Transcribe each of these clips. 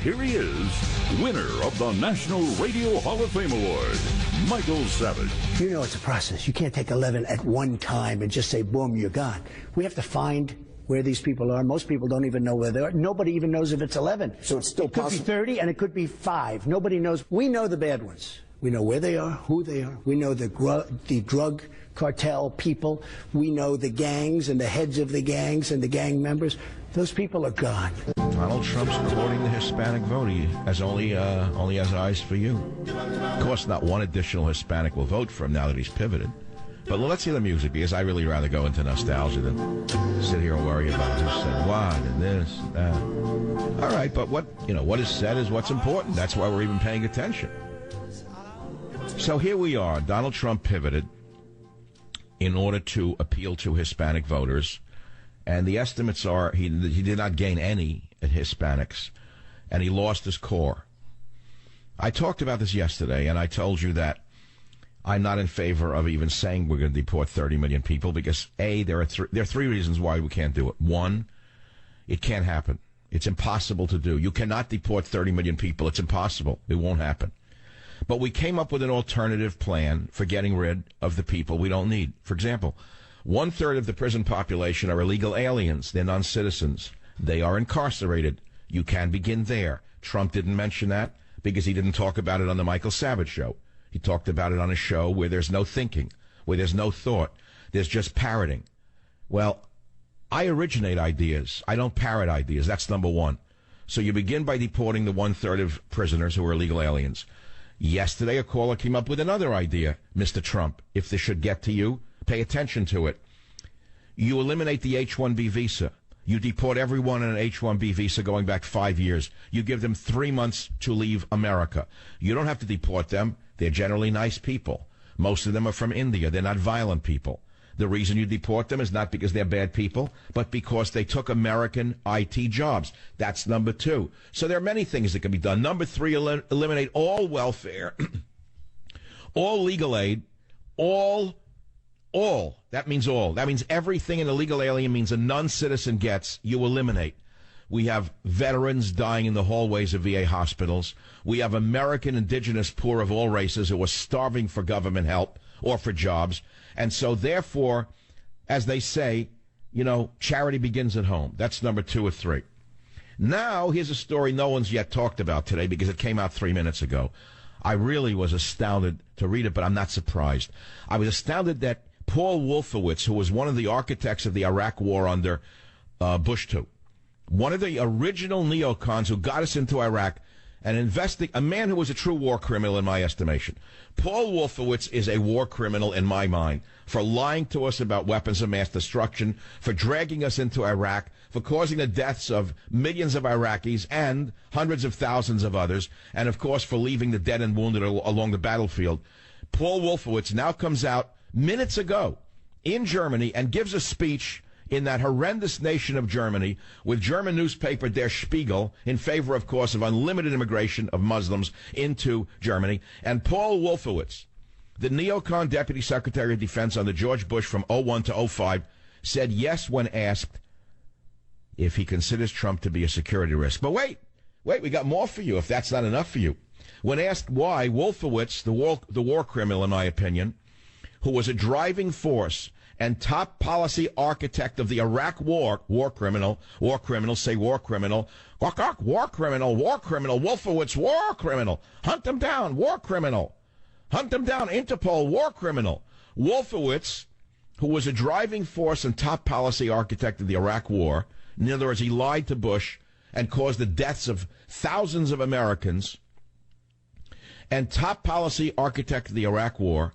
Here he is, winner of the National Radio Hall of Fame Award, Michael Savage. You know it's a process. You can't take 11 at one time and just say, boom, you're gone. We have to find where these people are. Most people don't even know where they are. Nobody even knows if it's 11. So it's still possible. It could be 30 and it could be 5. Nobody knows. We know the bad ones. We know where they are, who they are. We know the drug cartel people. We know the gangs and the heads of the gangs and the gang members. Those people are gone. Donald Trump's courting the Hispanic vote. He has only has eyes for you. Of course, not one additional Hispanic will vote for him now that he's pivoted. But let's hear the music, because I really rather go into nostalgia than sit here and worry about who said what and this and that. All right, but what is said is what's important. That's why we're even paying attention. So here we are. Donald Trump pivoted in order to appeal to Hispanic voters. And the estimates are he did not gain any Hispanics, and he lost his core. I talked about this yesterday, and I told you that I'm not in favor of even saying we're going to deport 30 million people because, A, there are three reasons why we can't do it. One, it can't happen. It's impossible to do. You cannot deport 30 million people. It's impossible. It won't happen. But we came up with an alternative plan for getting rid of the people we don't need. For example, 1/3 of the prison population are illegal aliens. They're non-citizens. They are incarcerated. You can begin there. Trump didn't mention that because he didn't talk about it on the Michael Savage show. He talked about it on a show where there's no thinking, where there's no thought. There's just parroting. Well, I originate ideas. I don't parrot ideas. That's number one. So you begin by deporting the 1/3 of prisoners who are illegal aliens. Yesterday, a caller came up with another idea, Mr. Trump. If this should get to you, pay attention to it. You eliminate the H-1B visa. You deport everyone on an H-1B visa going back 5 years. You give them 3 months to leave America. You don't have to deport them. They're generally nice people. Most of them are from India. They're not violent people. The reason you deport them is not because they're bad people, but because they took American IT jobs. That's number two. So there are many things that can be done. Number three, eliminate all welfare, all legal aid, all. That means all. That means everything an illegal alien means a non-citizen gets, you eliminate. We have veterans dying in the hallways of VA hospitals. We have American indigenous poor of all races who are starving for government help or for jobs. And so, therefore, as they say, charity begins at home. That's number 2 or 3. Now, here's a story no one's yet talked about today because it came out 3 minutes ago. I really was astounded to read it, but I'm not surprised. I was astounded that Paul Wolfowitz, who was one of the architects of the Iraq War under Bush II, one of the original neocons who got us into Iraq, a man who was a true war criminal in my estimation. Paul Wolfowitz is a war criminal in my mind for lying to us about weapons of mass destruction, for dragging us into Iraq, for causing the deaths of millions of Iraqis and hundreds of thousands of others, and of course for leaving the dead and wounded along the battlefield. Paul Wolfowitz now comes out minutes ago in Germany and gives a speech in that horrendous nation of Germany with German newspaper Der Spiegel in favor, of course, of unlimited immigration of Muslims into Germany. And Paul Wolfowitz, the neocon deputy secretary of defense under George Bush from 2001 to 2005, said yes when asked if he considers Trump to be a security risk. But wait, we got more for you if that's not enough for you. When asked why, Wolfowitz, the war criminal, in my opinion, who was a driving force and top policy architect of the Iraq war criminal, Wolfowitz, war criminal, hunt him down, war criminal, hunt him down, Interpol, war criminal. Wolfowitz, who was a driving force and top policy architect of the Iraq war, in other words, he lied to Bush and caused the deaths of thousands of Americans, and top policy architect of the Iraq war,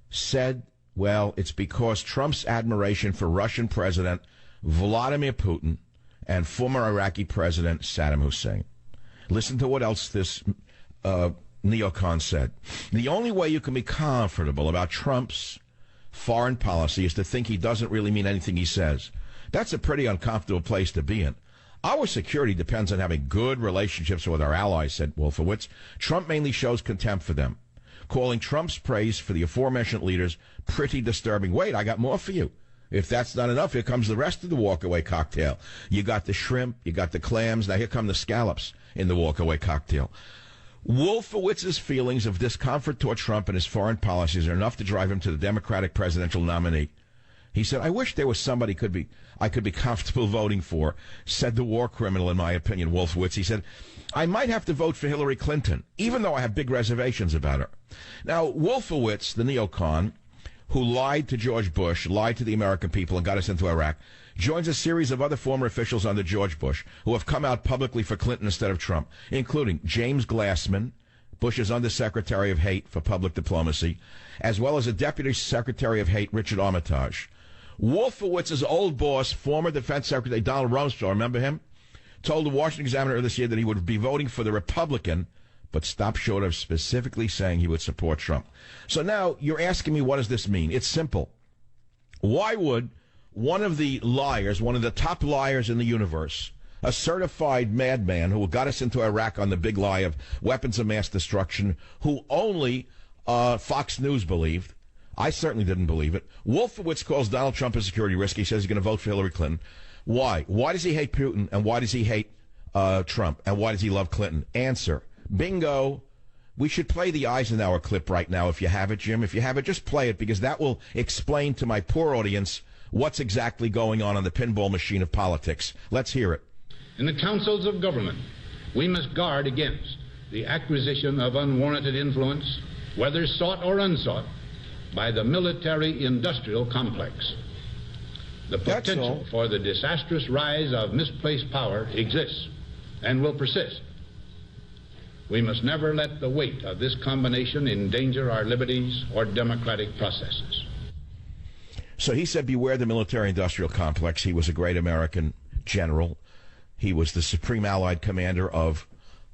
said, well, it's because Trump's admiration for Russian President Vladimir Putin and former Iraqi President Saddam Hussein. Listen to what else this neocon said. The only way you can be comfortable about Trump's foreign policy is to think he doesn't really mean anything he says. That's a pretty uncomfortable place to be in. Our security depends on having good relationships with our allies, said Wolfowitz. Trump mainly shows contempt for them, calling Trump's praise for the aforementioned leaders pretty disturbing. Wait, I got more for you. If that's not enough, here comes the rest of the walkaway cocktail. You got the shrimp, you got the clams, now here come the scallops in the walkaway cocktail. Wolfowitz's feelings of discomfort toward Trump and his foreign policies are enough to drive him to the Democratic presidential nominee. He said, I wish there was somebody I could be comfortable voting for, said the war criminal, in my opinion, Wolfowitz. He said, I might have to vote for Hillary Clinton, even though I have big reservations about her. Now, Wolfowitz, the neocon, who lied to George Bush, lied to the American people, and got us into Iraq, joins a series of other former officials under George Bush who have come out publicly for Clinton instead of Trump, including James Glassman, Bush's Undersecretary of Hate for Public Diplomacy, as well as a Deputy Secretary of Hate, Richard Armitage. Wolfowitz's old boss, former Defense Secretary Donald Rumsfeld, remember him? Told the Washington Examiner this year that he would be voting for the Republican, but stopped short of specifically saying he would support Trump. So now you're asking me, what does this mean? It's simple. Why would one of the liars, one of the top liars in the universe, a certified madman who got us into Iraq on the big lie of weapons of mass destruction, who only Fox News believed, I certainly didn't believe it. Wolfowitz calls Donald Trump a security risk. He says he's going to vote for Hillary Clinton. Why? Why does he hate Putin? And why does he hate Trump? And why does he love Clinton? Answer. Bingo. We should play the Eisenhower clip right now if you have it, Jim. If you have it, just play it, because that will explain to my poor audience what's exactly going on the pinball machine of politics. Let's hear it. In the councils of government, we must guard against the acquisition of unwarranted influence, whether sought or unsought, by the military-industrial complex. The potential for the disastrous rise of misplaced power exists and will persist. We must never let the weight of this combination endanger our liberties or democratic processes. So he said, beware the military-industrial complex. He was a great American general. He was the supreme Allied commander of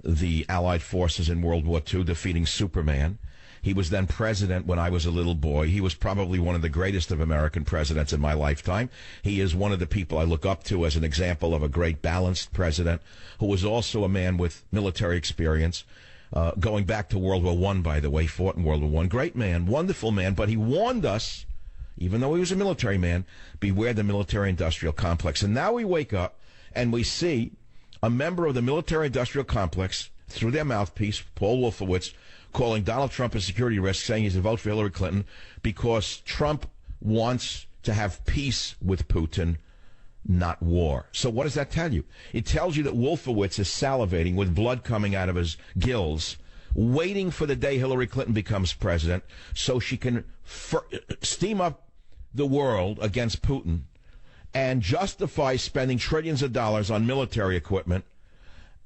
the Allied forces in World War II, defeating Superman. He was then president when I was a little boy. He was probably one of the greatest of American presidents in my lifetime. He is one of the people I look up to as an example of a great balanced president who was also a man with military experience, going back to World War I, by the way, fought in World War I. Great man, wonderful man, but he warned us, even though he was a military man, beware the military-industrial complex. And now we wake up and we see a member of the military-industrial complex, through their mouthpiece, Paul Wolfowitz, calling Donald Trump a security risk, saying he's a vote for Hillary Clinton because Trump wants to have peace with Putin, not war. So what does that tell you? It tells you that Wolfowitz is salivating with blood coming out of his gills, waiting for the day Hillary Clinton becomes president so she can steam up the world against Putin and justify spending trillions of dollars on military equipment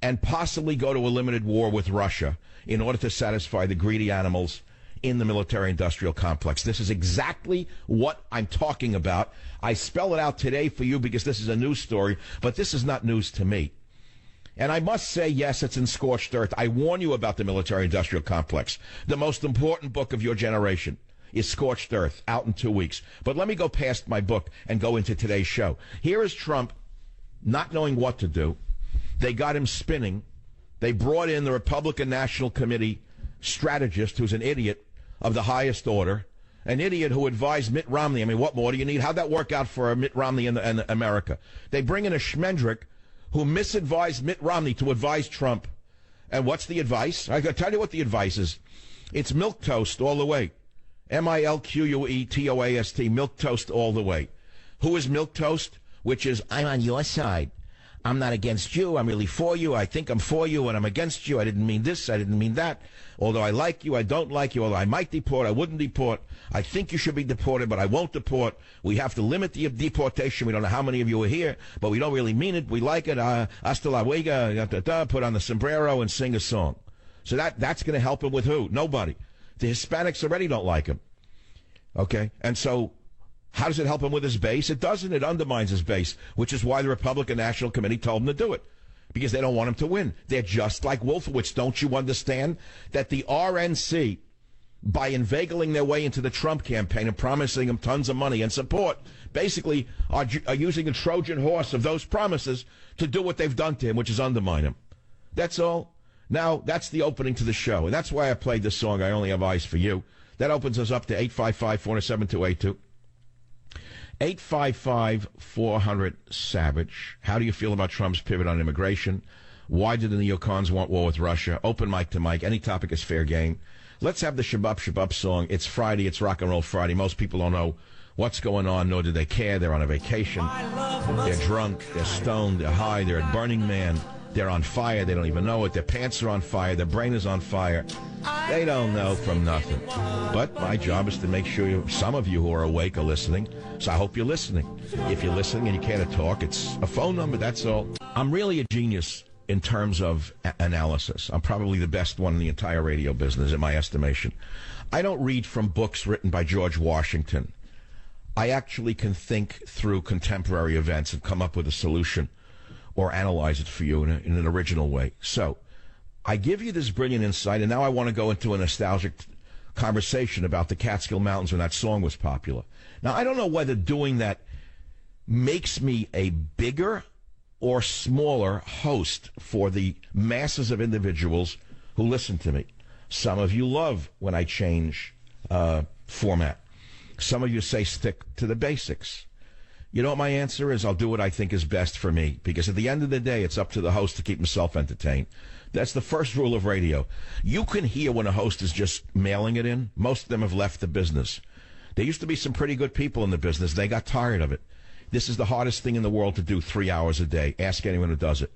and possibly go to a limited war with Russia in order to satisfy the greedy animals in the military-industrial complex. This is exactly what I'm talking about. I spell it out today for you because this is a news story, but this is not news to me. And I must say, yes, it's in scorched earth. I warn you about the military-industrial complex. The most important book of your generation is Scorched Earth, out in 2 weeks. But let me go past my book and go into today's show. Here is Trump not knowing what to do. They got him spinning. They brought in the Republican National Committee strategist, who's an idiot of the highest order, an idiot who advised Mitt Romney. I mean, what more do you need? How'd that work out for Mitt Romney in America? They bring in a Schmendrick who misadvised Mitt Romney to advise Trump. And what's the advice? I can tell you what the advice is. It's milquetoast all the way. milquetoast, milquetoast all the way. Who is milquetoast? Which is, I'm on your side. I'm not against you. I'm really for you. I think I'm for you, and I'm against you. I didn't mean this. I didn't mean that. Although I like you, I don't like you. Although I might deport, I wouldn't deport. I think you should be deported, but I won't deport. We have to limit the deportation. We don't know how many of you are here, but we don't really mean it. We like it. Hasta la huega, put on the sombrero and sing a song. So that's going to help him with who? Nobody. The Hispanics already don't like him. Okay? And so how does it help him with his base? It doesn't. It undermines his base, which is why the Republican National Committee told him to do it, because they don't want him to win. They're just like Wolfowitz. Don't you understand that the RNC, by inveigling their way into the Trump campaign and promising him tons of money and support, basically are using the Trojan horse of those promises to do what they've done to him, which is undermine him. That's all. Now, that's the opening to the show, and that's why I played this song, I Only Have Eyes for You. That opens us up to 855-407-282. 855-400-SAVAGE. How do you feel about Trump's pivot on immigration? Why did the neocons want war with Russia? Open mic to Mike. Any topic is fair game. Let's have the Shabab Shabab song. It's Friday. It's Rock and Roll Friday. Most people don't know what's going on, nor do they care. They're on a vacation. They're drunk. They're stoned. They're high. They're at Burning Man. They're on fire. They don't even know it. Their pants are on fire. Their brain is on fire. They don't know from nothing. But my job is to make sure some of you who are awake are listening. So I hope you're listening. If you're listening and you can't talk, it's a phone number, that's all. I'm really a genius in terms of analysis. I'm probably the best one in the entire radio business, in my estimation. I don't read from books written by George Washington. I actually can think through contemporary events and come up with a solution or analyze it for you in an original way. So I give you this brilliant insight, and now I want to go into a nostalgic conversation about the Catskill Mountains when that song was popular. Now, I don't know whether doing that makes me a bigger or smaller host for the masses of individuals who listen to me. Some of you love when I change format. Some of you say stick to the basics. You know what my answer is? I'll do what I think is best for me, because at the end of the day, it's up to the host to keep himself entertained. That's the first rule of radio. You can hear when a host is just mailing it in. Most of them have left the business. There used to be some pretty good people in the business. They got tired of it. This is the hardest thing in the world to do 3 hours a day. Ask anyone who does it.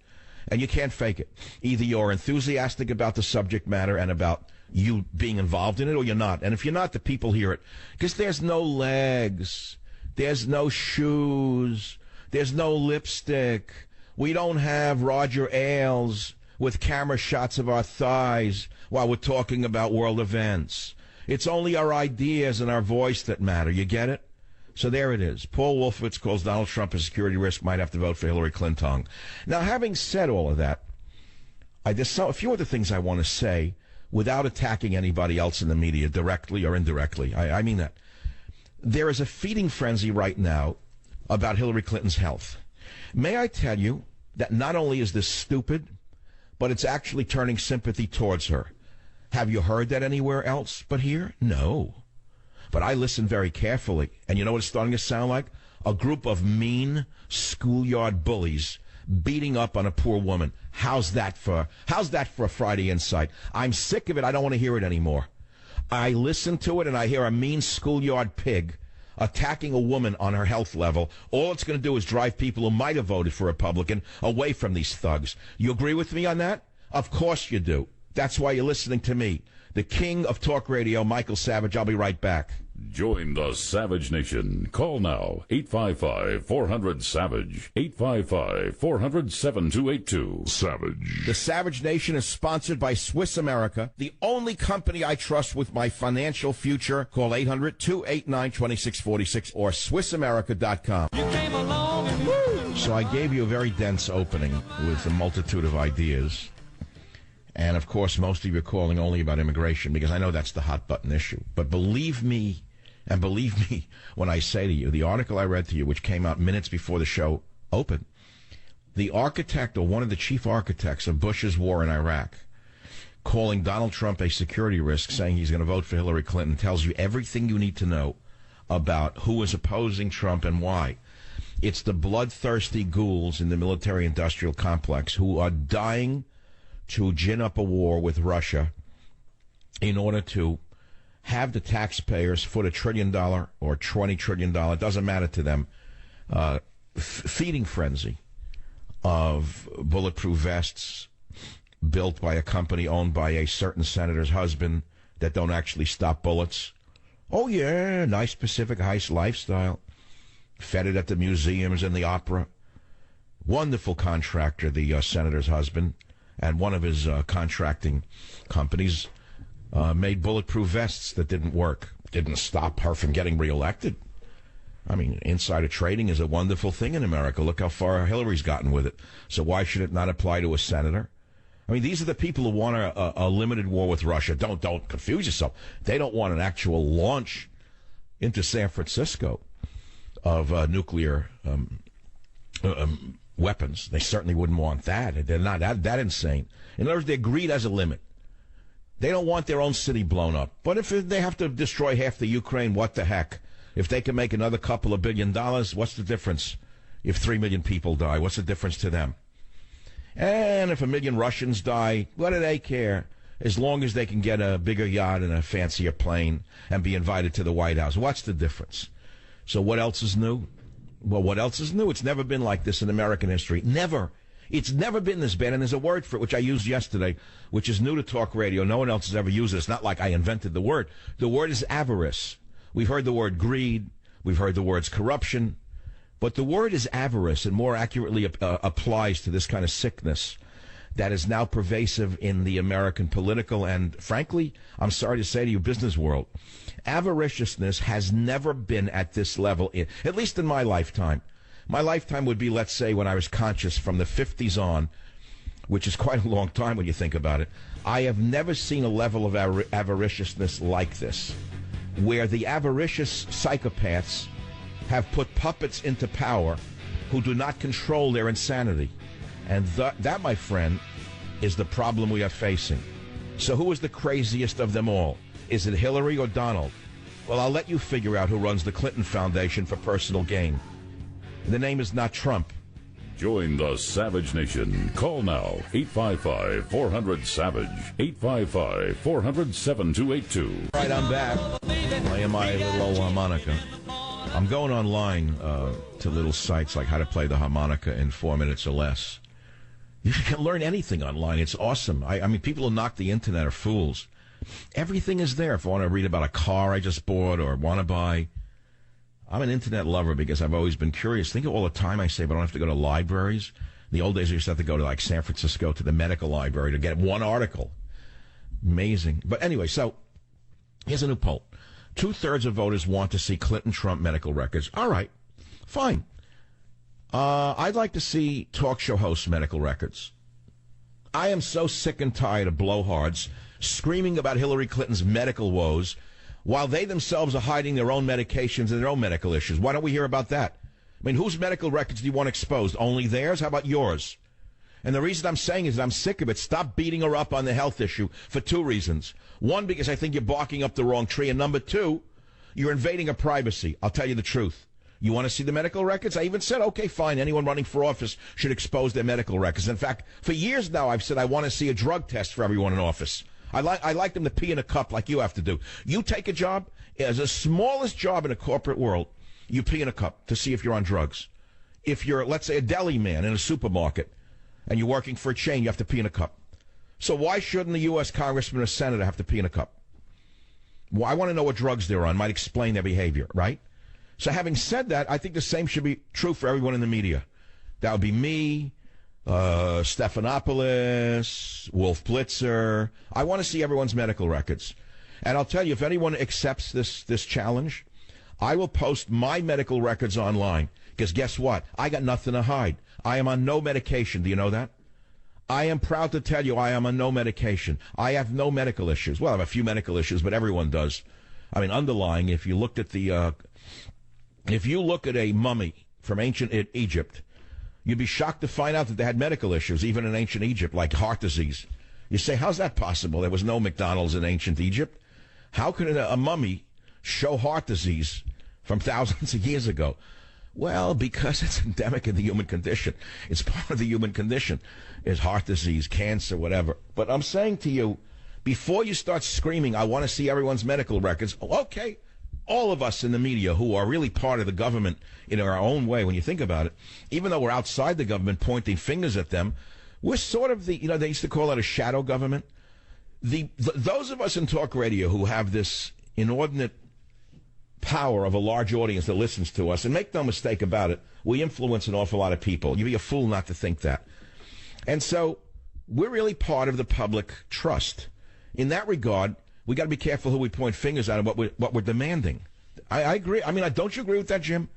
And you can't fake it. Either you're enthusiastic about the subject matter and about you being involved in it, or you're not. And if you're not, the people hear it. Because there's no legs. There's no shoes. There's no lipstick. We don't have Roger Ailes with camera shots of our thighs while we're talking about world events. It's only our ideas and our voice that matter. You get it? So there it is. Paul Wolfowitz calls Donald Trump a security risk, might have to vote for Hillary Clinton. Now, having said all of that, there's a few other things I want to say without attacking anybody else in the media, directly or indirectly. I mean that. There is a feeding frenzy right now about Hillary Clinton's health. May I tell you that not only is this stupid, but it's actually turning sympathy towards her. Have you heard that anywhere else but here? No. But I listen very carefully, and you know what it's starting to sound like? A group of mean schoolyard bullies beating up on a poor woman. How's that for a Friday Insight? I'm sick of it. I don't want to hear it anymore. I listen to it, and I hear a mean schoolyard pig attacking a woman on her health level. All it's going to do is drive people who might have voted for Republican away from these thugs. You agree with me on that? Of course you do. That's why you're listening to me, the king of talk radio, Michael Savage. I'll be right back. Join the Savage Nation. Call now, 855-400-SAVAGE, 855-400-7282. Savage. The Savage Nation is sponsored by Swiss America, the only company I trust with my financial future. Call 800-289-2646 or SwissAmerica.com. You came along and woo! So I gave you a very dense opening with a multitude of ideas. And, of course, most of you are calling only about immigration because I know that's the hot-button issue. But believe me, and believe me when I say to you, the article I read to you, which came out minutes before the show opened, the architect or one of the chief architects of Bush's war in Iraq, calling Donald Trump a security risk, saying he's going to vote for Hillary Clinton, tells you everything you need to know about who is opposing Trump and why. It's the bloodthirsty ghouls in the military-industrial complex who are dying to gin up a war with Russia in order to have the taxpayers foot $1 trillion or $20 trillion, doesn't matter to them, feeding frenzy of bulletproof vests built by a company owned by a certain senator's husband that don't actually stop bullets. Oh, yeah, nice Pacific Heights lifestyle. Feted at the museums and the opera. Wonderful contractor, the senator's husband. And one of his contracting companies made bulletproof vests that didn't work. Didn't stop her from getting reelected. I mean, insider trading is a wonderful thing in America. Look how far Hillary's gotten with it. So why should it not apply to a senator? I mean, these are the people who want a limited war with Russia. Don't confuse yourself. They don't want an actual launch into San Francisco of nuclear weapons. They certainly wouldn't want that. They're not that insane. In other words, their greed has a limit. They don't want their own city blown up. But if they have to destroy half the Ukraine, what the heck? If they can make another couple of $1 billion, what's the difference? If 3 million people die, what's the difference to them? And if 1 million Russians die, what do they care? As long as they can get a bigger yacht and a fancier plane and be invited to the White House. What's the difference? So what else is new? Well, what else is new? It's never been like this in American history. Never. It's never been this bad. And there's a word for it, which I used yesterday, which is new to talk radio. No one else has ever used it. It's not like I invented the word. The word is avarice. We've heard the word greed. We've heard the words corruption. But the word is avarice, and more accurately applies to this kind of sickness that is now pervasive in the American political and, frankly, I'm sorry to say to you, business world. Avariciousness has never been at this level, at least in my lifetime. My lifetime would be, let's say, when I was conscious from the 50s on, which is quite a long time when you think about it. I have never seen a level of avariciousness like this, where the avaricious psychopaths have put puppets into power who do not control their insanity. And that, my friend, is the problem we are facing. So who is the craziest of them all? Is it Hillary or Donald? Well, I'll let you figure out who runs the Clinton Foundation for personal gain. The name is not Trump. Join the Savage Nation. Call now, 855-400-SAVAGE, 855-400-7282. Right, I'm back. Playing my little old harmonica. I'm going online to little sites like how to play the harmonica in 4 minutes or less. You can learn anything online. It's awesome. I mean, people who knock the internet are fools. Everything is there. If I want to read about a car I just bought or want to buy. I'm an internet lover because I've always been curious. Think of all the time I save. I don't have to go to libraries. In the old days, I used to have to go to, like, San Francisco to the medical library to get one article. Amazing. But anyway, so here's a new poll. 2/3 of voters want to see Clinton-Trump medical records. All right, fine. I'd like to see talk show hosts' medical records. I am so sick and tired of blowhards screaming about Hillary Clinton's medical woes while they themselves are hiding their own medications and their own medical issues. Why don't we hear about that? I mean, whose medical records do you want exposed? Only theirs? How about yours? And the reason I'm saying is that I'm sick of it. Stop beating her up on the health issue for 2 reasons. 1, because I think you're barking up the wrong tree. And number 2, you're invading her privacy. I'll tell you the truth. You want to see the medical records? I even said, okay, fine. Anyone running for office should expose their medical records. In fact, for years now, I've said I want to see a drug test for everyone in office. I like them to pee in a cup like you have to do. You take a job, as the smallest job in a corporate world, you pee in a cup to see if you're on drugs. If you're, let's say, a deli man in a supermarket, and you're working for a chain, you have to pee in a cup. So why shouldn't a U.S. congressman or senator have to pee in a cup? Well, I want to know what drugs they're on. Might explain their behavior, right? So having said that, I think the same should be true for everyone in the media. That would be me, Stephanopoulos, Wolf Blitzer. I want to see everyone's medical records. And I'll tell you, if anyone accepts this challenge, I will post my medical records online. Because guess what? I got nothing to hide. I am on no medication. Do you know that? I am proud to tell you I am on no medication. I have no medical issues. Well, I have a few medical issues, but everyone does. I mean, underlying, if you looked at the, if you look at a mummy from ancient Egypt, you'd be shocked to find out that they had medical issues, even in ancient Egypt, like heart disease. You say, how's that possible? There was no McDonald's in ancient Egypt. How could a mummy show heart disease from thousands of years ago? Well, because it's endemic in the human condition. It's part of the human condition. Is heart disease, cancer, whatever. But I'm saying to you, before you start screaming, I want to see everyone's medical records, okay, all of us in the media who are really part of the government in our own way, when you think about it, even though we're outside the government pointing fingers at them, we're sort of the, you know, they used to call it a shadow government. Those of us in talk radio who have this inordinate power of a large audience that listens to us, and make no mistake about it, we influence an awful lot of people. You'd be a fool not to think that. And so we're really part of the public trust. In that regard, we got to be careful who we point fingers at and what we're demanding. I agree. I mean, don't you agree with that, Jim?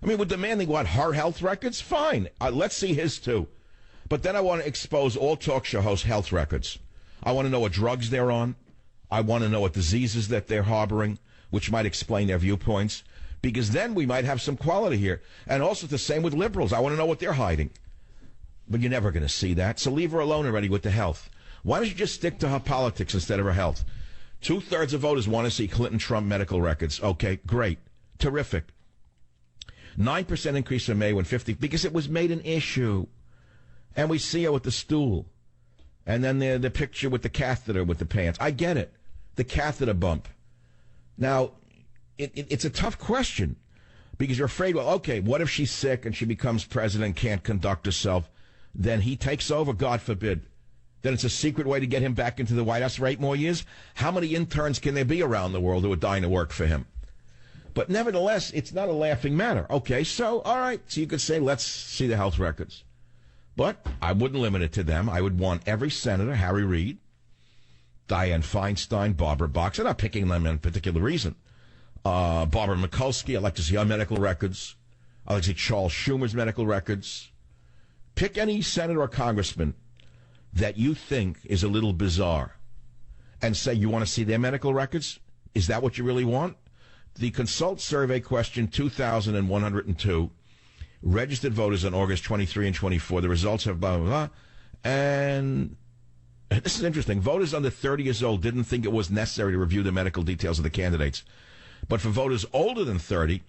I mean, we're demanding what? Her health records? Fine. Let's see his too. But then I want to expose all talk show hosts' health records. I want to know what drugs they're on. I want to know what diseases that they're harboring, which might explain their viewpoints, because then we might have some quality here. And also the same with liberals. I want to know what they're hiding. But you're never going to see that, so leave her alone already with the health. Why don't you just stick to her politics instead of her health? 2/3 of voters want to see Clinton-Trump medical records. Okay, great. Terrific. 9% increase in May when 50, because it was made an issue. And we see her with the stool. And then the picture with the catheter with the pants. I get it. The catheter bump. Now, it's a tough question because you're afraid, well, okay, what if she's sick and she becomes president, can't conduct herself? Then he takes over, God forbid. Then it's a secret way to get him back into the White House for 8 more years? How many interns can there be around the world who are dying to work for him? But nevertheless, it's not a laughing matter. Okay, so, all right, so you could say, let's see the health records. But I wouldn't limit it to them. I would want every senator, Harry Reid, Dianne Feinstein, Barbara Boxer, not picking them in a particular reason. Barbara Mikulski, I'd like to see our medical records. I'd like to see Charles Schumer's medical records. Pick any senator or congressman that you think is a little bizarre and say you want to see their medical records. Is that what you really want? The Consult survey question 2,102. Registered voters on August 23 and 24. The results have blah, blah, blah. And this is interesting. Voters under 30 years old didn't think it was necessary to review the medical details of the candidates. But for voters older than 30,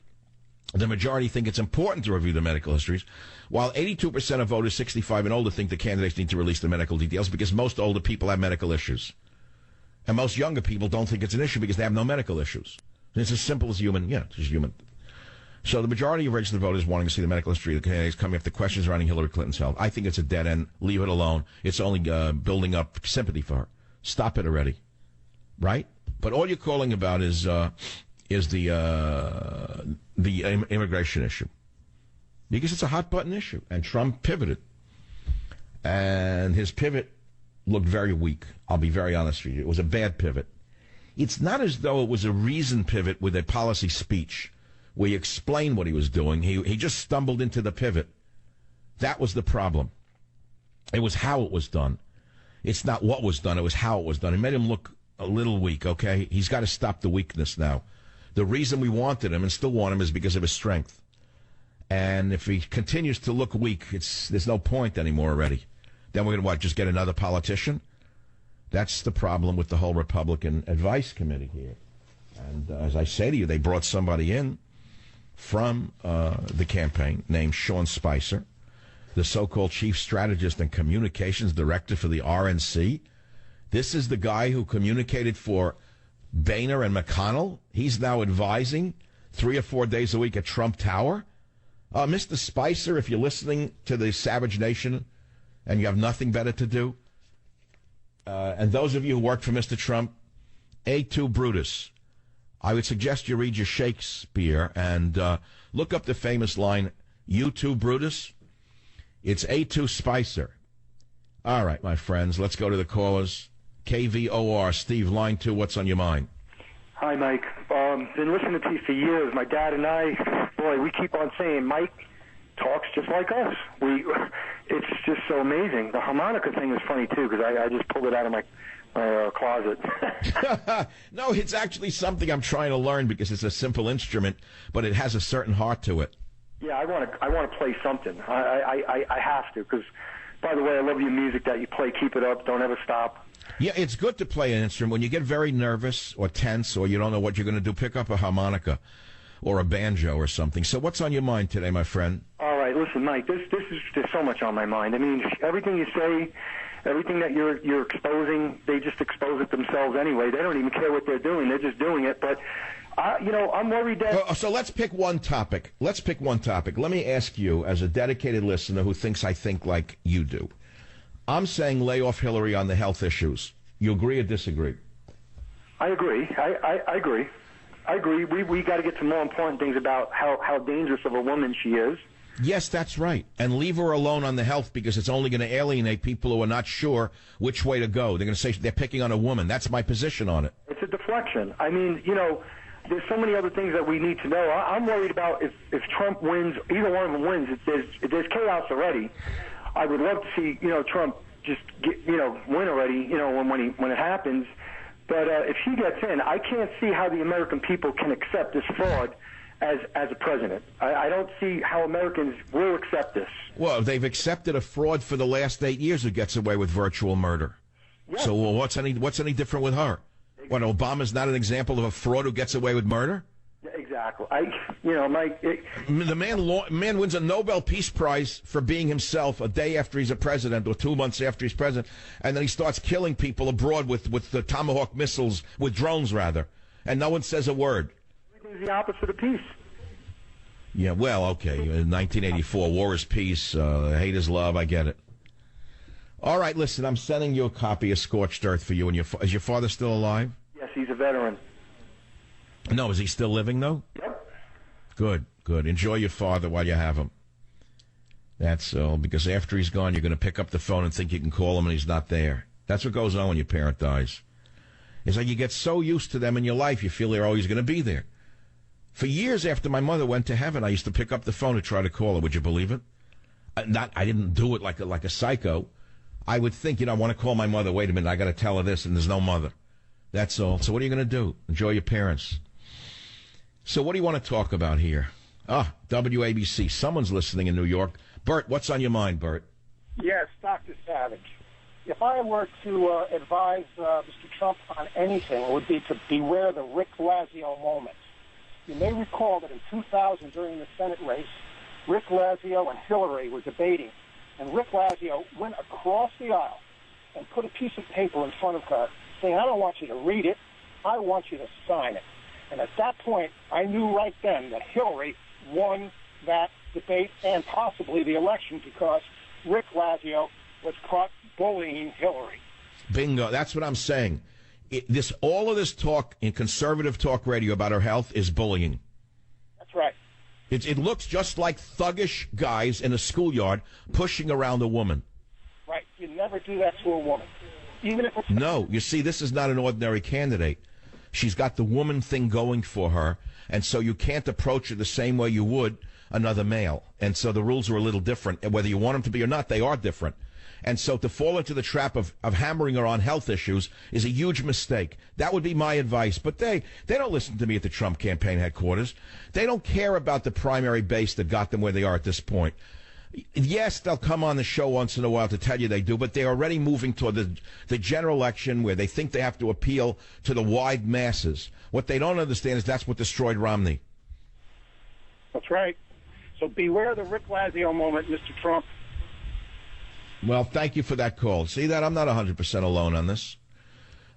the majority think it's important to review the medical histories, while 82% of voters 65 and older think the candidates need to release the medical details because most older people have medical issues. And most younger people don't think it's an issue because they have no medical issues. It's as simple as human. Yeah, it's just human. So the majority of registered voters wanting to see the medical history of the candidates coming up the questions surrounding Hillary Clinton's health. I think it's a dead end. Leave it alone. It's only building up sympathy for her. Stop it already. Right? But all you're calling about is the immigration issue. Because it's a hot button issue. And Trump pivoted. And his pivot looked very weak. I'll be very honest with you. It was a bad pivot. It's not as though it was a reasoned pivot with a policy speech where he explained what he was doing. He just stumbled into the pivot. That was the problem. It was how it was done. It's not what was done. It was how it was done. It made him look a little weak, okay? He's got to stop the weakness now. The reason we wanted him and still want him is because of his strength. And if he continues to look weak, there's no point anymore already. Then we're going to, just get another politician? That's the problem with the whole Republican Advice Committee here. And as I say to you, they brought somebody in from the campaign named Sean Spicer, the so-called chief strategist and communications director for the RNC. This is the guy who communicated for Boehner and McConnell. He's now advising 3 or 4 days a week at Trump Tower. Mr. Spicer, if you're listening to the Savage Nation and you have nothing better to do, and those of you who work for Mr. Trump, A2 Brutus, I would suggest you read your Shakespeare and look up the famous line, "You too, Brutus." It's A2 Spicer. All right, my friends, let's go to the callers. KVOR, Steve, line 2, what's on your mind? Hi, Mike. Been listening to you for years. My dad and I, boy, we keep on saying Mike talks just like us. It's just so amazing. The harmonica thing is funny, too, because I just pulled it out of my closet. No, it's actually something I'm trying to learn because it's a simple instrument, but it has a certain heart to it. Yeah, I want to play something. I have to, because, by the way, I love your music that you play. Keep it up. Don't ever stop. Yeah, it's good to play an instrument. When you get very nervous or tense or you don't know what you're going to do, pick up a harmonica or a banjo or something. So what's on your mind today, my friend? All right, listen, Mike, there's so much on my mind. I mean, everything you say, everything that you're exposing, they just expose it themselves anyway. They don't even care what they're doing. They're just doing it. But, I'm worried that... So let's pick one topic. Let me ask you, as a dedicated listener who thinks I think like you do, I'm saying lay off Hillary on the health issues. You agree or disagree? I agree. I agree. I agree. We got to get to more important things about how dangerous of a woman she is. Yes, that's right. And leave her alone on the health because it's only going to alienate people who are not sure which way to go. They're going to say they're picking on a woman. That's my position on it. It's a deflection. I mean, there's so many other things that we need to know. I'm worried about if Trump wins, either one of them wins, if there's chaos already. I would love to see, Trump just win already, when it happens. But if he gets in, I can't see how the American people can accept this fraud as a president. I don't see how Americans will accept this. Well, they've accepted a fraud for the last 8 years who gets away with virtual murder. Yes. So what's any different with her? What, Obama's not an example of a fraud who gets away with murder? Exactly. Exactly. The man wins a Nobel Peace Prize for being himself a day after he's a president or 2 months after he's president, and then he starts killing people abroad with the Tomahawk missiles, with drones rather, and no one says a word. Everything's the opposite of peace. Yeah, well, okay. In 1984, war is peace, hate is love. I get it. All right, listen, I'm sending you a copy of Scorched Earth for you. And is your father still alive? Yes, he's a veteran. No, is he still living, though? Yep. Good, good. Enjoy your father while you have him. That's all, because after he's gone, you're going to pick up the phone and think you can call him and he's not there. That's what goes on when your parent dies. It's like you get so used to them in your life, you feel they're always going to be there. For years after my mother went to heaven, I used to pick up the phone to try to call her. Would you believe it? I didn't do it like a psycho. I would think, I want to call my mother. Wait a minute, I got to tell her this, and there's no mother. That's all. So what are you going to do? Enjoy your parents. So what do you want to talk about here? WABC. Someone's listening in New York. Bert, what's on your mind, Bert? Yes, Dr. Savage. If I were to advise Mr. Trump on anything, it would be to beware the Rick Lazio moment. You may recall that in 2000, during the Senate race, Rick Lazio and Hillary were debating, and Rick Lazio went across the aisle and put a piece of paper in front of her, saying, I don't want you to read it, I want you to sign it. And at that point, I knew right then that Hillary won that debate and possibly the election because Rick Lazio was caught bullying Hillary. Bingo. That's what I'm saying. All of this talk in conservative talk radio about her health is bullying. That's right. It looks just like thuggish guys in a schoolyard pushing around a woman. Right. You never do that to a woman. Even if it's... No. You see, this is not an ordinary candidate. She's got the woman thing going for her, and so you can't approach her the same way you would another male. And so the rules are a little different. And whether you want them to be or not, they are different. And so to fall into the trap of hammering her on health issues is a huge mistake. That would be my advice. But they don't listen to me at the Trump campaign headquarters. They don't care about the primary base that got them where they are at this point. Yes, they'll come on the show once in a while to tell you they do, but they're already moving toward the general election where they think they have to appeal to the wide masses. What they don't understand is that's what destroyed Romney. That's right. So beware the Rick Lazio moment, Mr. Trump. Well, thank you for that call. See that? I'm not 100% alone on this.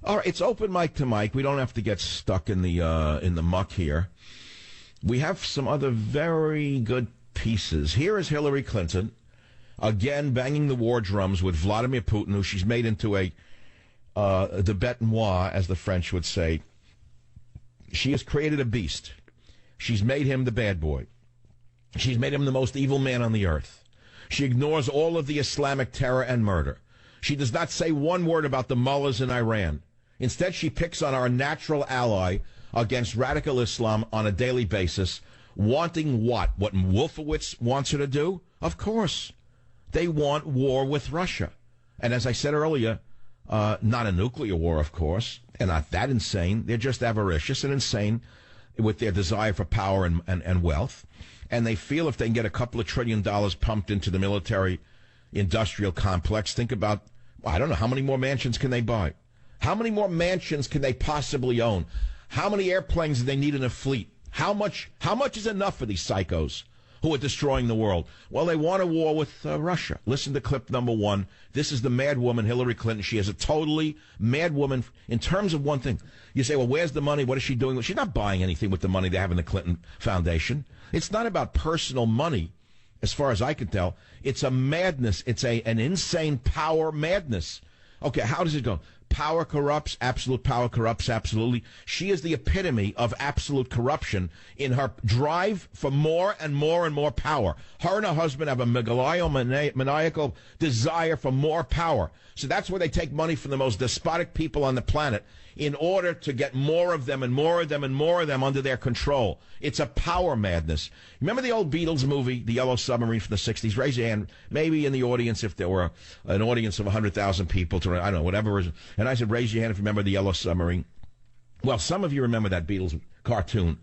All right, it's open mic to Mike. We don't have to get stuck in the muck here. We have some other very good pieces. Here is Hillary Clinton, again banging the war drums with Vladimir Putin, who she's made into the bête noire, as the French would say. She has created a beast. She's made him the bad boy. She's made him the most evil man on the earth. She ignores all of the Islamic terror and murder. She does not say one word about the mullahs in Iran. Instead, she picks on our natural ally against radical Islam on a daily basis, wanting what? What Wolfowitz wants her to do? Of course. They want war with Russia. And as I said earlier, not a nuclear war, of course. They're not that insane. They're just avaricious and insane with their desire for power and wealth. And they feel if they can get a couple of $1 trillion pumped into the military-industrial complex, think about, I don't know, how many more mansions can they buy? How many more mansions can they possibly own? How many airplanes do they need in a fleet? How much is enough for these psychos who are destroying the world? Well, they want a war with Russia. Listen to clip number 1. This is the mad woman, Hillary Clinton. She is a totally mad woman in terms of one thing. You say, well, where's the money? What is she doing? She's not buying anything with the money they have in the Clinton Foundation. It's not about personal money, as far as I can tell. It's a madness. It's an insane power madness. Okay, how does it go? Power corrupts, absolute power corrupts, absolutely. She is the epitome of absolute corruption in her drive for more and more and more power. Her and her husband have a maniacal desire for more power. So that's where they take money from the most despotic people on the planet in order to get more of them and more of them and more of them under their control. It's a power madness. Remember the old Beatles movie, The Yellow Submarine from the 60s? Raise your hand, maybe in the audience, if there were an audience of 100,000 people, I don't know, whatever. And I said, raise your hand if you remember The Yellow Submarine. Well, some of you remember that Beatles cartoon.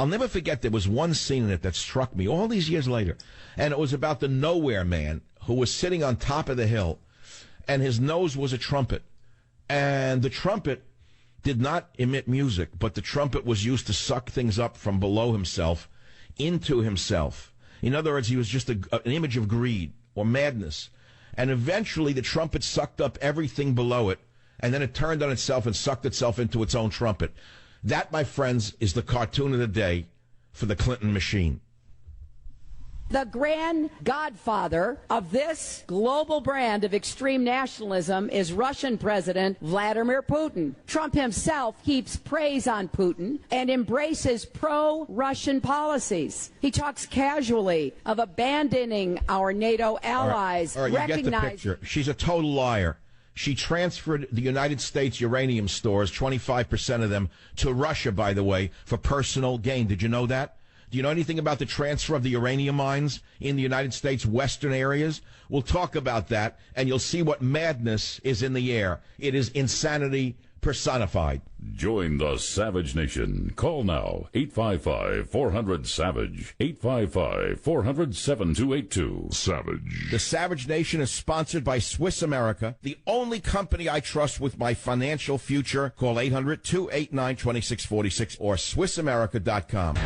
I'll never forget there was one scene in it that struck me all these years later. And it was about the nowhere man who was sitting on top of the hill, and his nose was a trumpet. And the trumpet did not emit music, but the trumpet was used to suck things up from below himself into himself. In other words, he was just an image of greed or madness. And eventually the trumpet sucked up everything below it, and then it turned on itself and sucked itself into its own trumpet. That, my friends, is the cartoon of the day for the Clinton machine. The grand godfather of this global brand of extreme nationalism is Russian President Vladimir Putin. Trump himself heaps praise on Putin and embraces pro-Russian policies. He talks casually of abandoning our NATO allies. All right, you get the picture. She's a total liar. She transferred the United States uranium stores, 25% of them, to Russia, by the way, for personal gain. Did you know that? Do you know anything about the transfer of the uranium mines in the United States western areas? We'll talk about that, and you'll see what madness is in the air. It is insanity personified. Join the Savage Nation. Call now, 855-400-SAVAGE, 855-400-7282. Savage. The Savage Nation is sponsored by Swiss America, the only company I trust with my financial future. Call 800-289-2646 or SwissAmerica.com.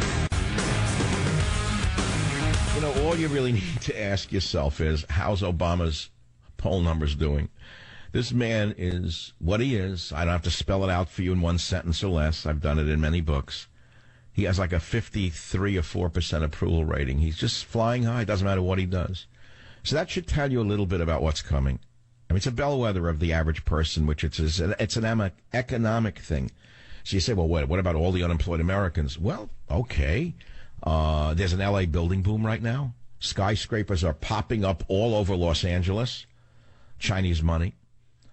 You know, all you really need to ask yourself is, how's Obama's poll numbers doing? This man is what he is. I don't have to spell it out for you in one sentence or less. I've done it in many books. He has like a 53 or 4% approval rating. He's just flying high. It doesn't matter what he does. So that should tell you a little bit about what's coming. I mean, it's a bellwether of the average person, which it's an economic thing. So you say, well, what about all the unemployed Americans? Well, okay. There's an L.A. building boom right now. Skyscrapers are popping up all over Los Angeles. Chinese money.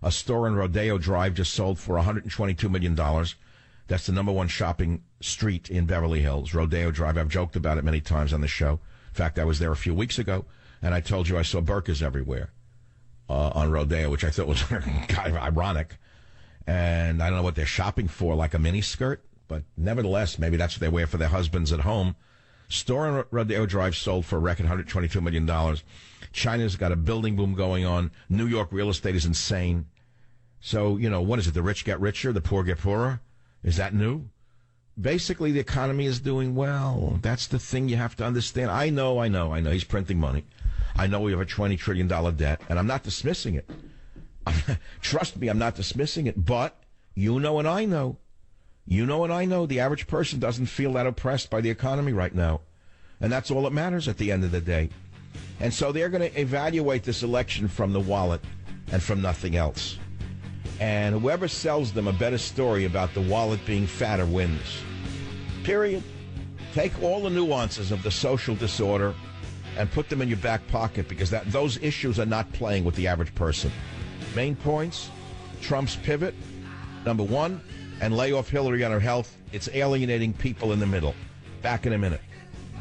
A store in Rodeo Drive just sold for $122 million. That's the number one shopping street in Beverly Hills, Rodeo Drive. I've joked about it many times on the show. In fact, I was there a few weeks ago, and I told you I saw burqas everywhere on Rodeo, which I thought was kind of ironic. And I don't know what they're shopping for, like a miniskirt, but nevertheless, maybe that's what they wear for their husbands at home. Store in Rodeo Drive sold for a record $122 million. China's got a building boom going on. New York real estate is insane. So, you know, what is it? The rich get richer, the poor get poorer? Is that new? Basically, the economy is doing well. That's the thing you have to understand. I know. He's printing money. I know we have a $20 trillion debt, and I'm not dismissing it. Trust me, I'm not dismissing it. But you know and I know. You know and I know the average person doesn't feel that oppressed by the economy right now. And that's all that matters at the end of the day. And so they're going to evaluate this election from the wallet and from nothing else. And whoever sells them a better story about the wallet being fatter wins. Period. Take all the nuances of the social disorder and put them in your back pocket, because those issues are not playing with the average person. Main points: Trump's pivot, number one, and lay off Hillary on her health. It's alienating people in the middle. Back in a minute.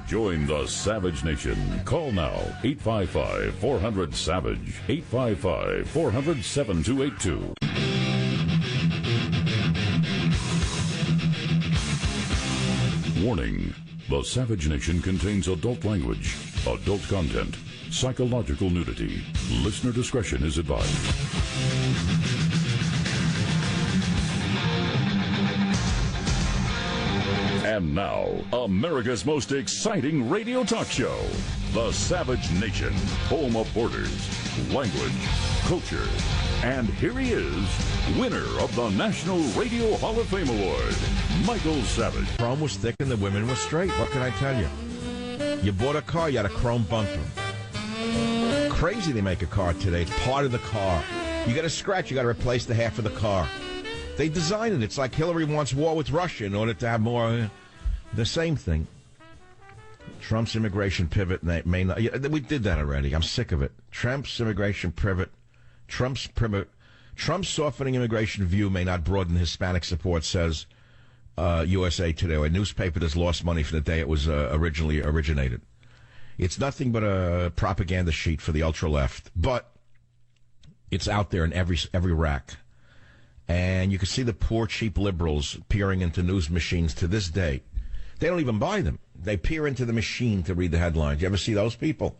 Join the Savage Nation. Call now, 855-400-SAVAGE, 855-400-7282. Warning. The Savage Nation contains adult language, adult content, psychological nudity. Listener discretion is advised. And now, America's most exciting radio talk show, The Savage Nation, home of borders, language, culture. And here he is, winner of the National Radio Hall of Fame Award, Michael Savage. Chrome was thick and the women were straight. What can I tell you? You bought a car, you had a chrome bumper. Crazy they make a car today. It's part of the car. You got a scratch, you got to replace the half of the car. They designed it. It's like Hillary wants war with Russia in order to have more. The same thing. Trump's immigration pivot may not. We did that already. I'm sick of it. Trump's immigration pivot. Trump's softening immigration view may not broaden Hispanic support, says USA Today, a newspaper that's lost money from the day it was originally originated. It's nothing but a propaganda sheet for the ultra-left, but it's out there in every rack. And you can see the poor, cheap liberals peering into news machines to this day. They don't even buy them. They peer into the machine to read the headlines. You ever see those people?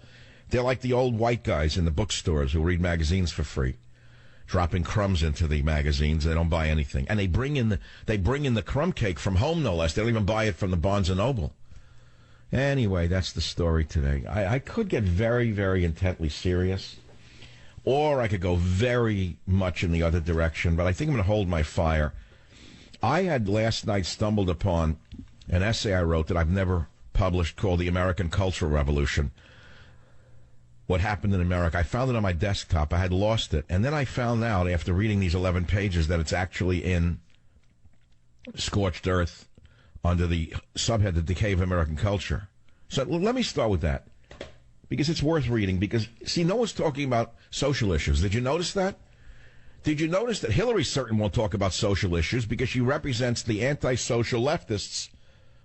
They're like the old white guys in the bookstores who read magazines for free. dropping crumbs into the magazines. They don't buy anything. And they bring in the crumb cake from home, no less. They don't even buy it from the Barnes & Noble. Anyway, that's the story today. I could get very, very intently serious, or I could go very much in the other direction, but I think I'm going to hold my fire. I had last night stumbled upon an essay I wrote that I've never published called The American Cultural Revolution. What happened in America. I found it on my desktop. I had lost it. And then I found out after reading these 11 pages that it's actually in Scorched Earth under the subhead, The Decay of American Culture. So let me start with that, because it's worth reading. Because, see, no one's talking about social issues. Did you notice that? Did you notice that Hillary certainly won't talk about social issues because she represents the antisocial leftists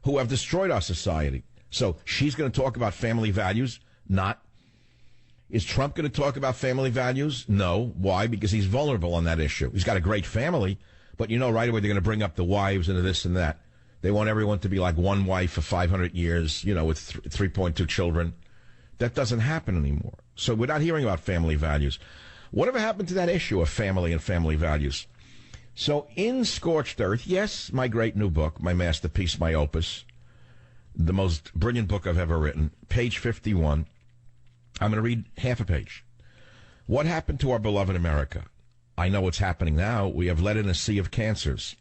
who have destroyed our society? So she's going to talk about family values? Not. Is Trump going to talk about family values? No. Why? Because he's vulnerable on that issue. He's got a great family, but you know right away they're going to bring up the wives and this and that. They want everyone to be like one wife for 500 years, you know, with 3.2 children. That doesn't happen anymore. So we're not hearing about family values. Whatever happened to that issue of family and family values? So in Scorched Earth, yes, my great new book, my masterpiece, my opus, the most brilliant book I've ever written, page 51. I'm going to read half a page. What happened to our beloved America? I know what's happening now. We have led in a sea of cancers.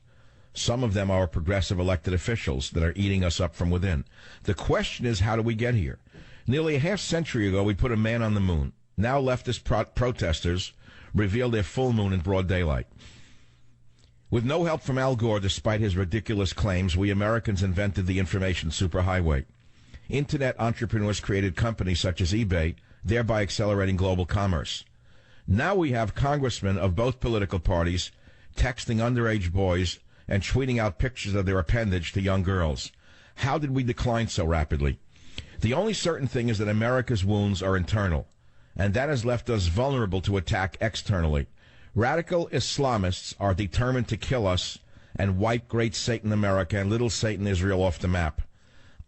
Some of them are progressive elected officials that are eating us up from within. The question is, how do we get here? Nearly a half century ago, we put a man on the moon. Now leftist protesters reveal their full moon in broad daylight. With no help from Al Gore, despite his ridiculous claims, we Americans invented the information superhighway. Internet entrepreneurs created companies such as eBay, thereby accelerating global commerce. Now we have congressmen of both political parties texting underage boys and tweeting out pictures of their appendage to young girls. How did we decline so rapidly? The only certain thing is that America's wounds are internal, and that has left us vulnerable to attack externally. Radical Islamists are determined to kill us and wipe great Satan America and little Satan Israel off the map.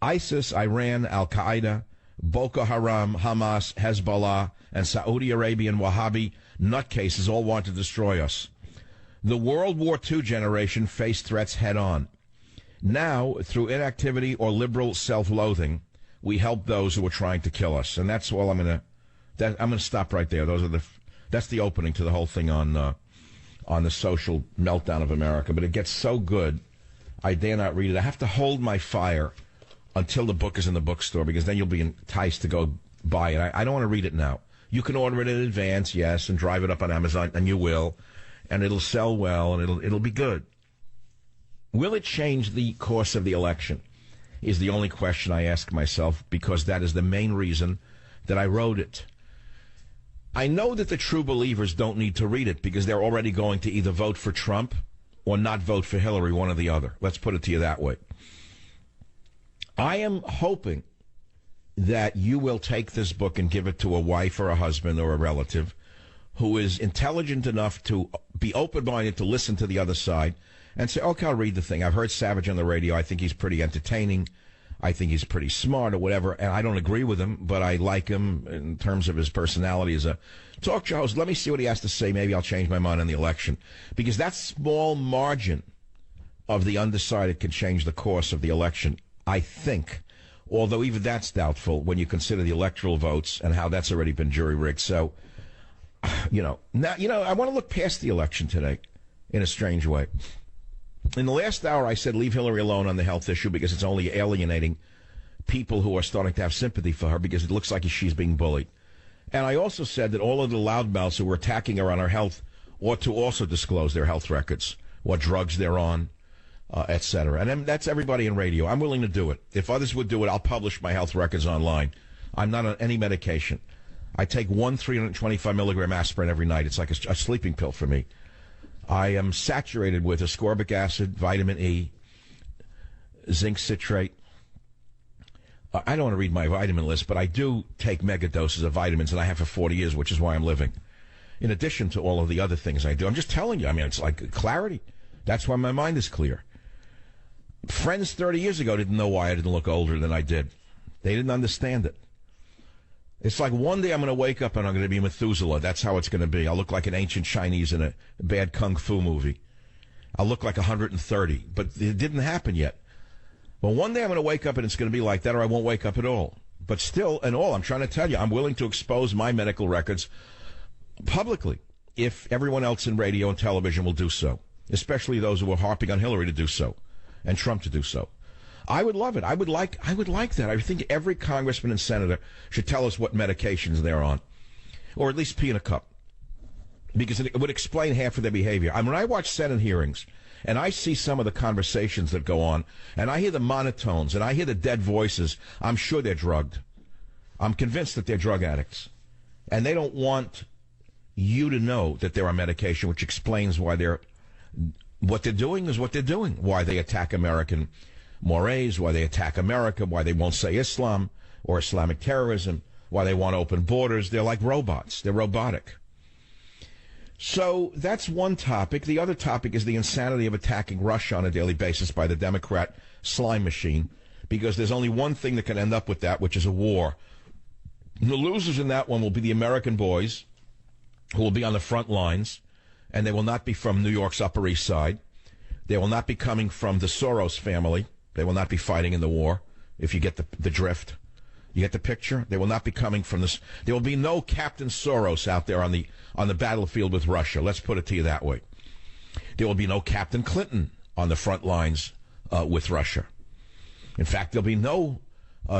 ISIS, Iran, Al-Qaeda, Boko Haram, Hamas, Hezbollah, and Saudi Arabian Wahhabi nutcases all want to destroy us. The World War II generation faced threats head-on. Now, through inactivity or liberal self-loathing, we help those who are trying to kill us. And that's all I'm going to stop right there. That's the opening to the whole thing on the social meltdown of America. But it gets so good, I dare not read it. I have to hold my fire until the book is in the bookstore, because then you'll be enticed to go buy it. I don't want to read it now. You can order it in advance, yes, and drive it up on Amazon, and you will, and it'll sell well, and it'll be good. Will it change the course of the election is the only question I ask myself, because that is the main reason that I wrote it. I know that the true believers don't need to read it, because they're already going to either vote for Trump or not vote for Hillary, one or the other. Let's put it to you that way. I am hoping that you will take this book and give it to a wife or a husband or a relative who is intelligent enough to be open-minded to listen to the other side and say, okay, I'll read the thing. I've heard Savage on the radio. I think he's pretty entertaining. I think he's pretty smart or whatever, and I don't agree with him, but I like him in terms of his personality as a talk show host. Let me see what he has to say. Maybe I'll change my mind on the election, because that small margin of the undecided can change the course of the election, I think, although even that's doubtful when you consider the electoral votes and how that's already been jury-rigged. So, now, I want to look past the election today in a strange way. In the last hour, I said leave Hillary alone on the health issue, because it's only alienating people who are starting to have sympathy for her, because it looks like she's being bullied. And I also said that all of the loudmouths who were attacking her on her health ought to also disclose their health records, what drugs they're on, etc. And that's everybody in radio. I'm willing to do it. If others would do it, I'll publish my health records online. I'm not on any medication. I take one 325 milligram aspirin every night. It's like a sleeping pill for me. I am saturated with ascorbic acid, vitamin E, zinc citrate. I don't want to read my vitamin list, but I do take mega doses of vitamins, and I have for 40 years, which is why I'm living. In addition to all of the other things I do. I'm just telling you. I mean, it's like clarity. That's why my mind is clear. Friends 30 years ago didn't know why I didn't look older than I did. They didn't understand it. It's like one day I'm going to wake up and I'm going to be Methuselah. That's how it's going to be. I'll look like an ancient Chinese in a bad kung fu movie. I'll look like 130, but it didn't happen yet. Well, one day I'm going to wake up and it's going to be like that, or I won't wake up at all. But still, and all, I'm trying to tell you, I'm willing to expose my medical records publicly if everyone else in radio and television will do so, especially those who are harping on Hillary to do so and Trump to do so. I would love it. I would like that. I think every congressman and senator should tell us what medications they're on, or at least pee in a cup, because it would explain half of their behavior. When I watch Senate hearings and I see some of the conversations that go on, and I hear the monotones and I hear the dead voices, I'm sure they're drugged. I'm convinced that they're drug addicts, and they don't want you to know that they're on medication, which explains why what they're doing is what they're doing, why they attack American mores, why they attack America, why they won't say Islam or Islamic terrorism, why they want open borders. They're like robots. They're robotic. So that's one topic. The other topic is the insanity of attacking Russia on a daily basis by the Democrat slime machine, because there's only one thing that can end up with that, which is a war. And the losers in that one will be the American boys, who will be on the front lines, and they will not be from New York's Upper East Side. They will not be coming from the Soros family. They will not be fighting in the war, if you get the drift. You get the picture? They will not be coming from this. There will be no Captain Soros out there on the battlefield with Russia. Let's put it to you that way. There will be no Captain Clinton on the front lines with Russia. In fact, there'll be no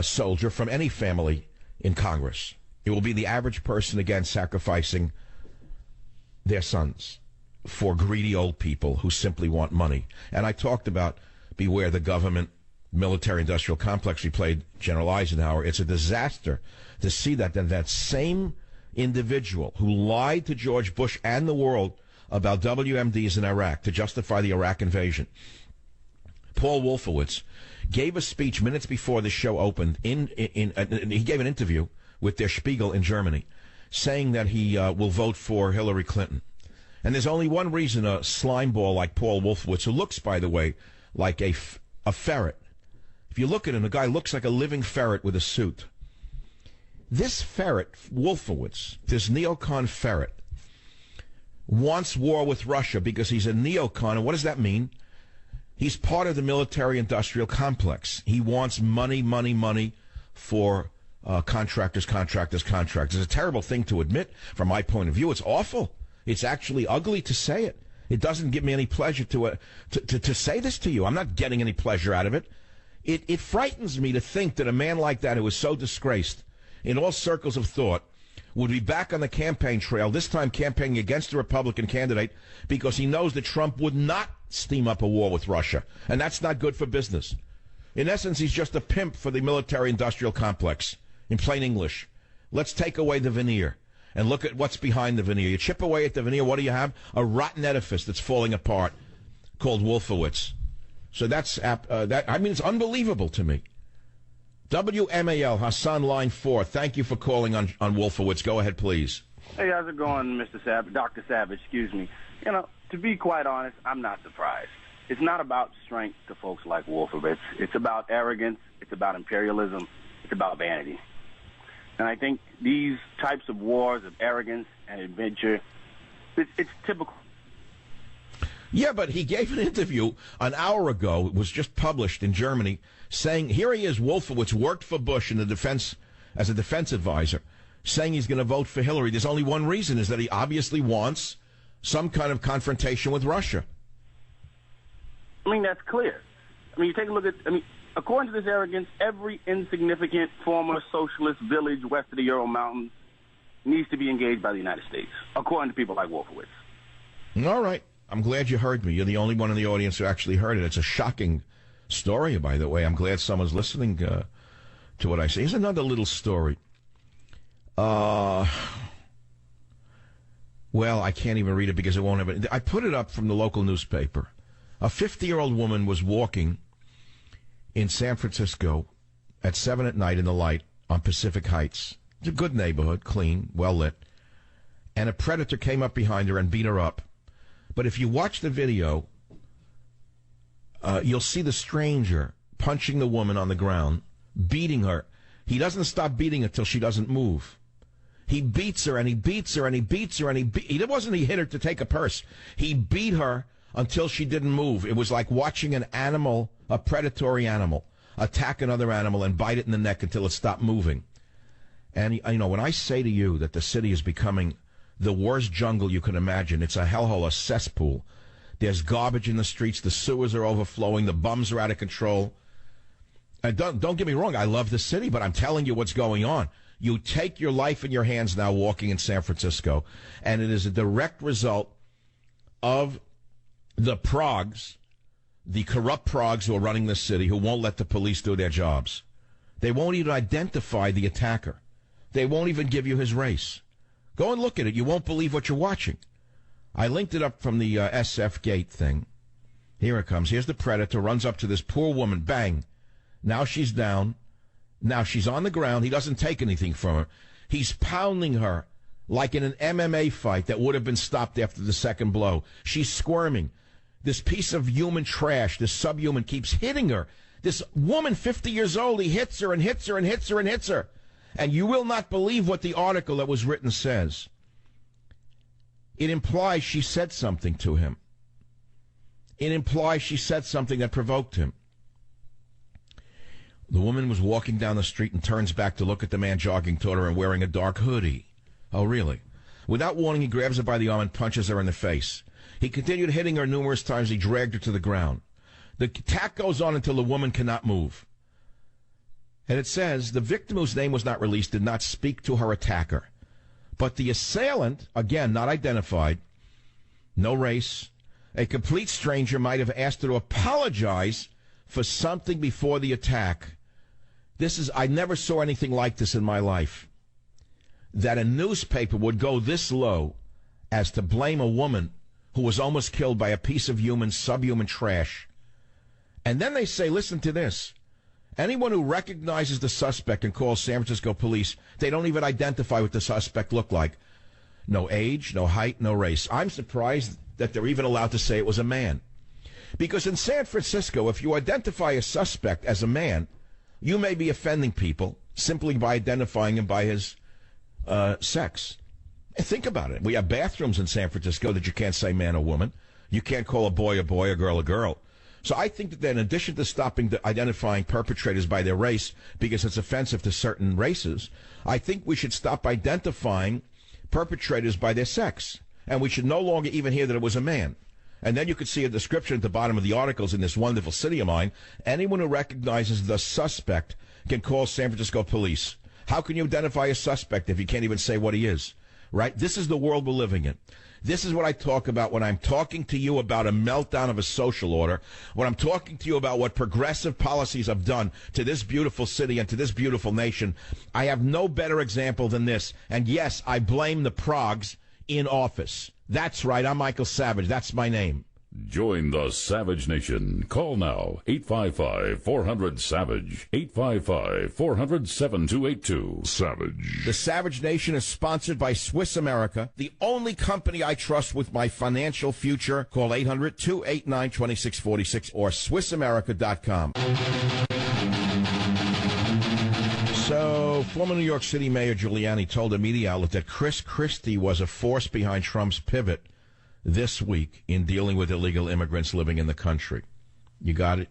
soldier from any family in Congress. It will be the average person, again, sacrificing their sons for greedy old people who simply want money. And I talked about beware the government military-industrial complex we played General Eisenhower. It's a disaster to see that same individual who lied to George Bush and the world about WMDs in Iraq to justify the Iraq invasion. Paul Wolfowitz gave a speech minutes before the show opened. He gave an interview with Der Spiegel in Germany, saying that he will vote for Hillary Clinton. And there's only one reason a slimeball like Paul Wolfowitz, who looks, by the way, like a ferret. If you look at him, the guy looks like a living ferret with a suit. This ferret, Wolfowitz, this neocon ferret, wants war with Russia because he's a neocon. And what does that mean? He's part of the military-industrial complex. He wants money, money, money for contractors. It's a terrible thing to admit from my point of view. It's awful. It's actually ugly to say it. It doesn't give me any pleasure to say this to you. I'm not getting any pleasure out of it. It frightens me to think that a man like that, who is so disgraced in all circles of thought, would be back on the campaign trail, this time campaigning against the Republican candidate, because he knows that Trump would not steam up a war with Russia. And that's not good for business. In essence, he's just a pimp for the military-industrial complex. In plain English, let's take away the veneer and look at what's behind the veneer. You chip away at the veneer, what do you have? A rotten edifice that's falling apart called Wolfowitz. So that's it's unbelievable to me. WMAL, Hassan, line 4. Thank you for calling on Wolfowitz. Go ahead, please. Hey, how's it going, Mr. Savage? Dr. Savage, excuse me. You know, to be quite honest, I'm not surprised. It's not about strength to folks like Wolfowitz. It's about arrogance. It's about imperialism. It's about vanity. And I think these types of wars of arrogance and adventure, it's typical. Yeah, but he gave an interview an hour ago. It was just published in Germany, saying, here he is, Wolfowitz, worked for Bush in the defense as a defense advisor, saying he's going to vote for Hillary. There's only one reason, is that he obviously wants some kind of confrontation with Russia. I mean, that's clear. I mean, you take a look at, according to this arrogance, every insignificant former socialist village west of the Ural Mountains needs to be engaged by the United States, according to people like Wolfowitz. All right. I'm glad you heard me. You're the only one in the audience who actually heard it. It's a shocking story, by the way. I'm glad someone's listening to what I say. Here's another little story. Well, I can't even read it because it won't have it. I put it up from the local newspaper. A 50-year-old woman was walking in San Francisco at 7 at night in the light on Pacific Heights. It's a good neighborhood, clean, well lit. And a predator came up behind her and beat her up. But if you watch the video, you'll see the stranger punching the woman on the ground, beating her, He doesn't stop beating until she doesn't move. He beats her and he beats her and he beats her and he wasn't he hit her to take a purse. He beat her until she didn't move. It was like watching an animal, a predatory animal, attack another animal and bite it in the neck until it stopped moving. And, you know, when I say to you that the city is becoming the worst jungle you can imagine, it's a hellhole, a cesspool. There's garbage in the streets, the sewers are overflowing, the bums are out of control. And don't get me wrong, I love the city, but I'm telling you what's going on. You take your life in your hands now walking in San Francisco, and it is a direct result of the progs, the corrupt progs who are running this city, who won't let the police do their jobs. They won't even identify the attacker. They won't even give you his race. Go and look at it. You won't believe what you're watching. I linked it up from the SF Gate thing. Here it comes. Here's the predator, runs up to this poor woman. Bang. Now she's down. Now she's on the ground. He doesn't take anything from her. He's pounding her like in an MMA fight that would have been stopped after the second blow. She's squirming. This piece of human trash, this subhuman, keeps hitting her. This woman, 50 years old, he hits her and hits her and hits her and hits her. And you will not believe what the article that was written says. It implies she said something to him. It implies she said something that provoked him. The woman was walking down the street and turns back to look at the man jogging toward her and wearing a dark hoodie. Oh, really? Without warning, he grabs her by the arm and punches her in the face. He continued hitting her numerous times. He dragged her to the ground. The attack goes on until the woman cannot move. And it says, the victim, whose name was not released, did not speak to her attacker. But the assailant, again, not identified, no race, a complete stranger might have asked her to apologize for something before the attack. I never saw anything like this in my life. That a newspaper would go this low as to blame a woman who was almost killed by a piece of subhuman trash. And then they say, listen to this. Anyone who recognizes the suspect and calls San Francisco police, they don't even identify what the suspect looked like. No age, no height, no race. I'm surprised that they're even allowed to say it was a man. Because in San Francisco, if you identify a suspect as a man, you may be offending people simply by identifying him by his sex. And think about it. We have bathrooms in San Francisco that you can't say man or woman. You can't call a boy, a girl, a girl. So I think that in addition to stopping identifying perpetrators by their race because it's offensive to certain races, I think we should stop identifying perpetrators by their sex. And we should no longer even hear that it was a man. And then you could see a description at the bottom of the articles in this wonderful city of mine. Anyone who recognizes the suspect can call San Francisco police. How can you identify a suspect if you can't even say what he is? Right? This is the world we're living in. This is what I talk about when I'm talking to you about a meltdown of a social order, when I'm talking to you about what progressive policies have done to this beautiful city and to this beautiful nation. I have no better example than this. And yes, I blame the progs in office. That's right. I'm Michael Savage. That's my name. Join the Savage Nation. Call now, 855-400-SAVAGE, 855-400-7282. Savage. The Savage Nation is sponsored by Swiss America, the only company I trust with my financial future. Call 800-289-2646 or SwissAmerica.com. So, former New York City Mayor Giuliani told a media outlet that Chris Christie was a force behind Trump's pivot this week in dealing with illegal immigrants living in the country. You got it?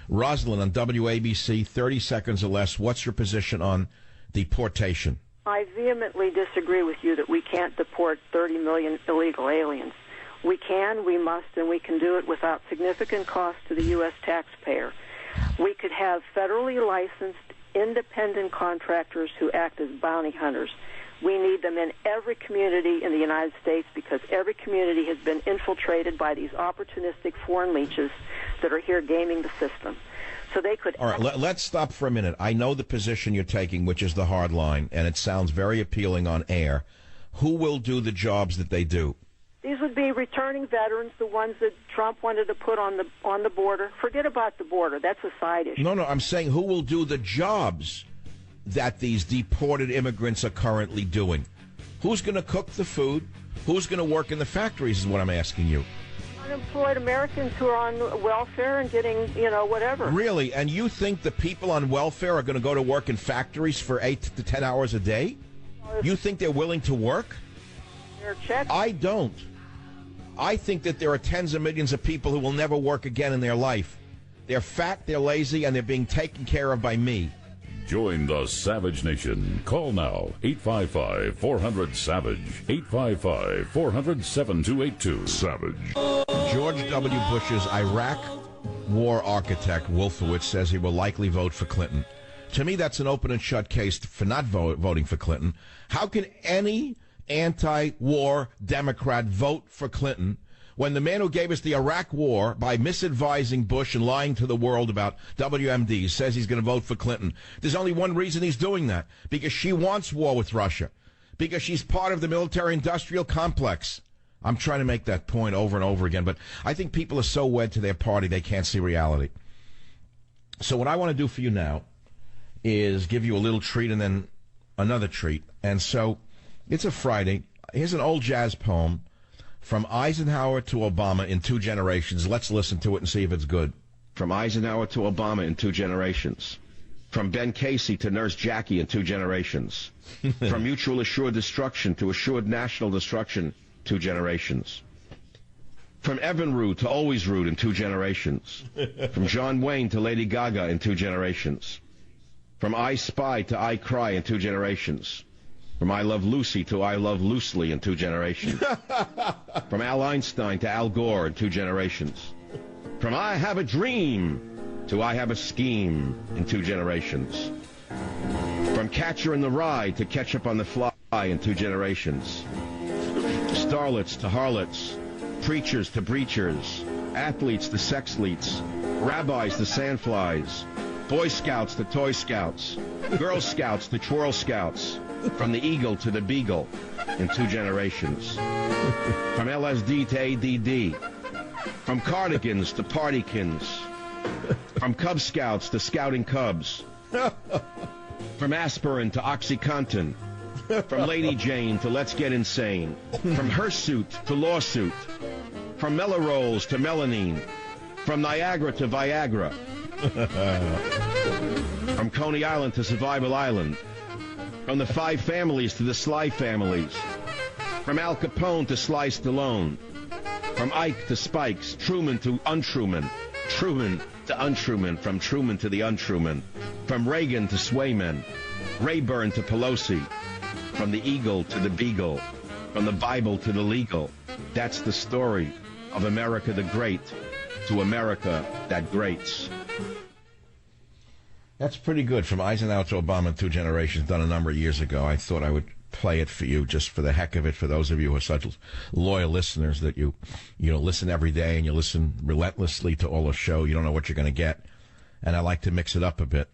Rosalind on WABC, 30 seconds or less. What's your position on deportation? I vehemently disagree with you that we can't deport 30 million illegal aliens. We can, we must, and we can do it without significant cost to the U.S. taxpayer. We could have federally licensed independent contractors who act as bounty hunters. We need them in every community in the United States because every community has been infiltrated by these opportunistic foreign leeches that are here gaming the system. So they could... All right, let's stop for a minute. I know the position you're taking, which is the hard line, and it sounds very appealing on air. Who will do the jobs that they do? These would be returning veterans, the ones that Trump wanted to put on the border. Forget about the border. That's a side issue. No, I'm saying who will do the jobs that these deported immigrants are currently doing? Who's going to cook the food? Who's going to work in the factories is what I'm asking you. Unemployed Americans who are on welfare and getting, whatever. Really? And you think the people on welfare are going to go to work in factories for 8 to 10 hours a day? You think they're willing to work? Their checks? I don't. I think that there are tens of millions of people who will never work again in their life. They're fat, they're lazy, and they're being taken care of by me. Join the Savage Nation. Call now, 855-400-SAVAGE, 855-400-7282. Savage. George W. Bush's Iraq war architect, Wolfowitz, says he will likely vote for Clinton. To me, that's an open and shut case for not voting for Clinton. How can any anti-war Democrat vote for Clinton when the man who gave us the Iraq war by misadvising Bush and lying to the world about WMD says he's going to vote for Clinton? There's only one reason he's doing that, because she wants war with Russia, because she's part of the military-industrial complex. I'm trying to make that point over and over again, but I think people are so wed to their party they can't see reality. So what I want to do for you now is give you a little treat and then another treat. And so it's a Friday. Here's an old jazz poem from Eisenhower to Obama in 2 generations. Let's listen to it and see if it's good. From Eisenhower to Obama in 2 generations. From Ben Casey to Nurse Jackie in 2 generations. From mutual assured destruction to assured national destruction, 2 generations. From Evinrude to Always Rude in 2 generations. From John Wayne to Lady Gaga in 2 generations. From I Spy to I Cry in 2 generations. From I Love Lucy to I Love Loosely in 2 generations. From Al Einstein to Al Gore in 2 generations. From I Have a Dream to I Have a Scheme in 2 generations. From Catcher in the Rye to Ketchup on the Fly in 2 generations. Starlets to harlots, preachers to breachers, athletes to sexleets, rabbis to sandflies, Boy Scouts to Toy Scouts, Girl Scouts to Twirl Scouts, from the Eagle to the Beagle in 2 generations. From LSD to ADD, from cardigans to partykins, from Cub Scouts to Scouting Cubs, from aspirin to OxyContin, from Lady Jane to Let's Get Insane, from Hirsute to Lawsuit, from Mellarolles to Melanine, from Niagara to Viagra, from Coney Island to Survival Island, from the 5 families to the Sly families, from Al Capone to Sly Stallone, from Ike to Spikes, Truman to Untruman, Truman to Untruman, from Truman to the Untruman, from Reagan to Swayman, Rayburn to Pelosi, from the Eagle to the Beagle, from the Bible to the legal. That's the story of America the Great to America that greats. That's pretty good. From Eisenhower to Obama in 2 generations, done a number of years ago. I thought I would play it for you just for the heck of it, for those of you who are such loyal listeners that you listen every day and you listen relentlessly to all the show. You don't know what you're going to get. And I like to mix it up a bit.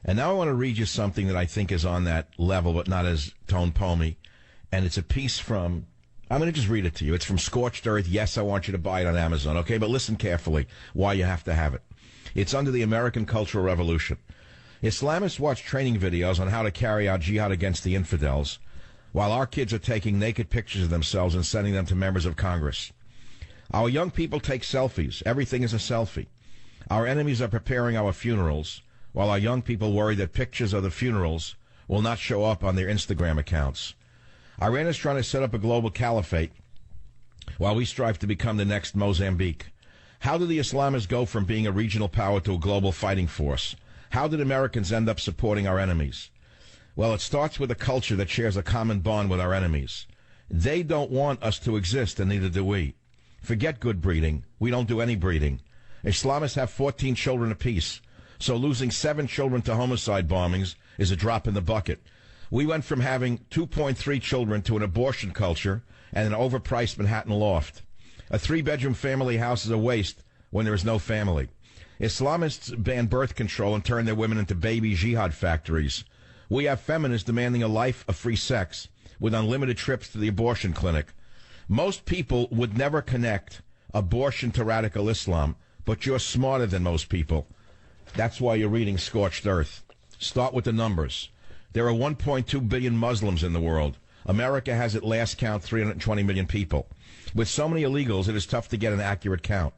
And now I want to read you something that I think is on that level, but not as tone poemy. And it's a piece from, I'm going to just read it to you. It's from Scorched Earth. Yes, I want you to buy it on Amazon, okay? But listen carefully why you have to have it. It's under the American Cultural Revolution. Islamists watch training videos on how to carry out jihad against the infidels, while our kids are taking naked pictures of themselves and sending them to members of Congress. Our young people take selfies. Everything is a selfie. Our enemies are preparing our funerals, while our young people worry that pictures of the funerals will not show up on their Instagram accounts. Iran is trying to set up a global caliphate while we strive to become the next Mozambique. How did the Islamists go from being a regional power to a global fighting force? How did Americans end up supporting our enemies? Well, it starts with a culture that shares a common bond with our enemies. They don't want us to exist, and neither do we. Forget good breeding. We don't do any breeding. Islamists have 14 children apiece, so losing 7 children to homicide bombings is a drop in the bucket. We went from having 2.3 children to an abortion culture and an overpriced Manhattan loft. A 3-bedroom family house is a waste when there is no family. Islamists ban birth control and turn their women into baby jihad factories. We have feminists demanding a life of free sex with unlimited trips to the abortion clinic. Most people would never connect abortion to radical Islam, but you're smarter than most people. That's why you're reading Scorched Earth. Start with the numbers. There are 1.2 billion Muslims in the world. America has at last count 320 million people. With so many illegals, it is tough to get an accurate count.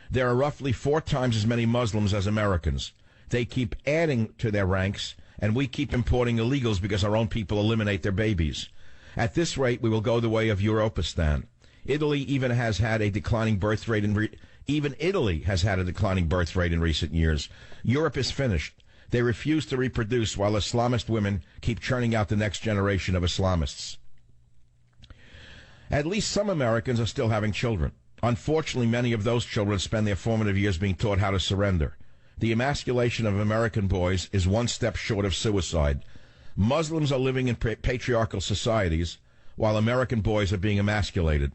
There are roughly 4 times as many Muslims as Americans. They keep adding to their ranks, and we keep importing illegals because our own people eliminate their babies. At this rate, we will go the way of Europistan. Italy even has had a declining birth rate in recent years. Europe is finished. They refuse to reproduce while Islamist women keep churning out the next generation of Islamists. At least some Americans are still having children. Unfortunately, many of those children spend their formative years being taught how to surrender. The emasculation of American boys is one step short of suicide. Muslims are living in patriarchal societies, while American boys are being emasculated.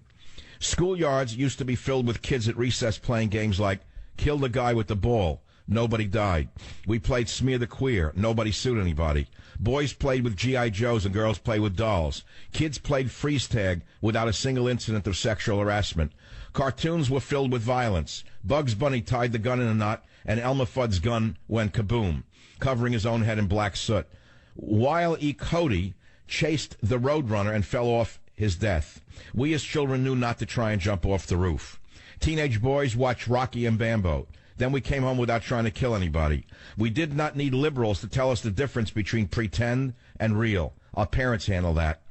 Schoolyards used to be filled with kids at recess playing games like Kill the Guy with the Ball. Nobody died. We played Smear the Queer. Nobody sued anybody. Boys played with G.I. Joes and girls played with dolls. Kids played freeze tag without a single incident of sexual harassment. Cartoons were filled with violence. Bugs Bunny tied the gun in a knot, and Elmer Fudd's gun went kaboom, covering his own head in black soot. Wile E. Cody chased the Roadrunner and fell off his death. We as children knew not to try and jump off the roof. Teenage boys watched Rocky and Bambo. Then we came home without trying to kill anybody. We did not need liberals to tell us the difference between pretend and real. Our parents handle that.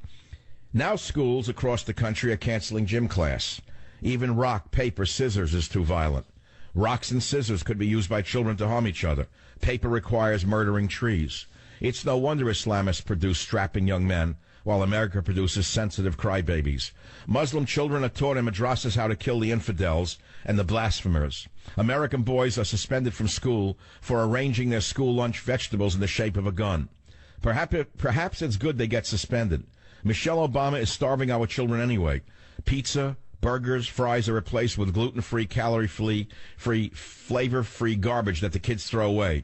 Now schools across the country are canceling gym class. Even rock, paper, scissors is too violent. Rocks and scissors could be used by children to harm each other. Paper requires murdering trees. It's no wonder Islamists produce strapping young men, while America produces sensitive crybabies. Muslim children are taught in madrasas how to kill the infidels and the blasphemers. American boys are suspended from school for arranging their school lunch vegetables in the shape of a gun. Perhaps it's good they get suspended. Michelle Obama is starving our children anyway. Pizza, burgers, fries are replaced with gluten-free, calorie-free, flavor-free garbage that the kids throw away.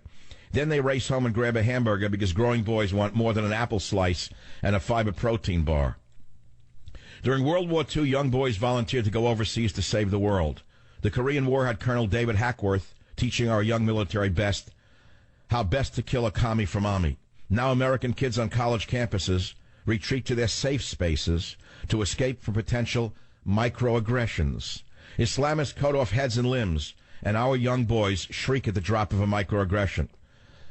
Then they race home and grab a hamburger because growing boys want more than an apple slice and a fiber protein bar. During World War II, young boys volunteered to go overseas to save the world. The Korean War had Colonel David Hackworth teaching our young military how best to kill a commie from Ami. Now American kids on college campuses retreat to their safe spaces to escape from potential microaggressions. Islamists cut off heads and limbs, and our young boys shriek at the drop of a microaggression.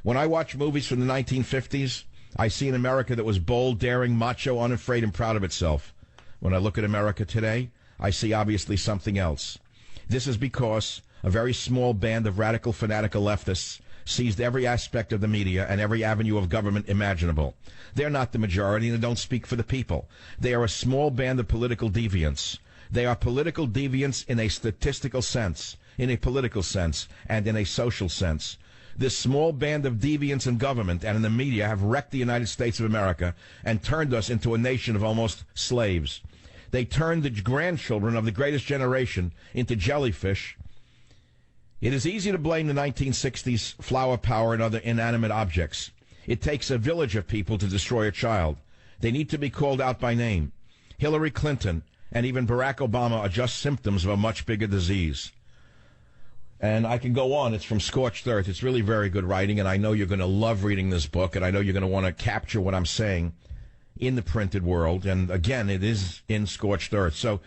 When I watch movies from the 1950s, I see an America that was bold, daring, macho, unafraid, and proud of itself. When I look at America today, I see obviously something else. This is because a very small band of radical, fanatical leftists seized every aspect of the media and every avenue of government imaginable. They're not the majority, and they don't speak for the people. They are a small band of political deviants. They are political deviants in a statistical sense, in a political sense, and in a social sense. This small band of deviants in government and in the media have wrecked the United States of America and turned us into a nation of almost slaves. They turned the grandchildren of the greatest generation into jellyfish. It is easy to blame the 1960s flower power and other inanimate objects. It takes a village of people to destroy a child. They need to be called out by name. Hillary Clinton and even Barack Obama are just symptoms of a much bigger disease. And I can go on. It's from Scorched Earth. It's really very good writing, and I know you're going to love reading this book, and I know you're going to want to capture what I'm saying in the printed world. And, again, it is in Scorched Earth. So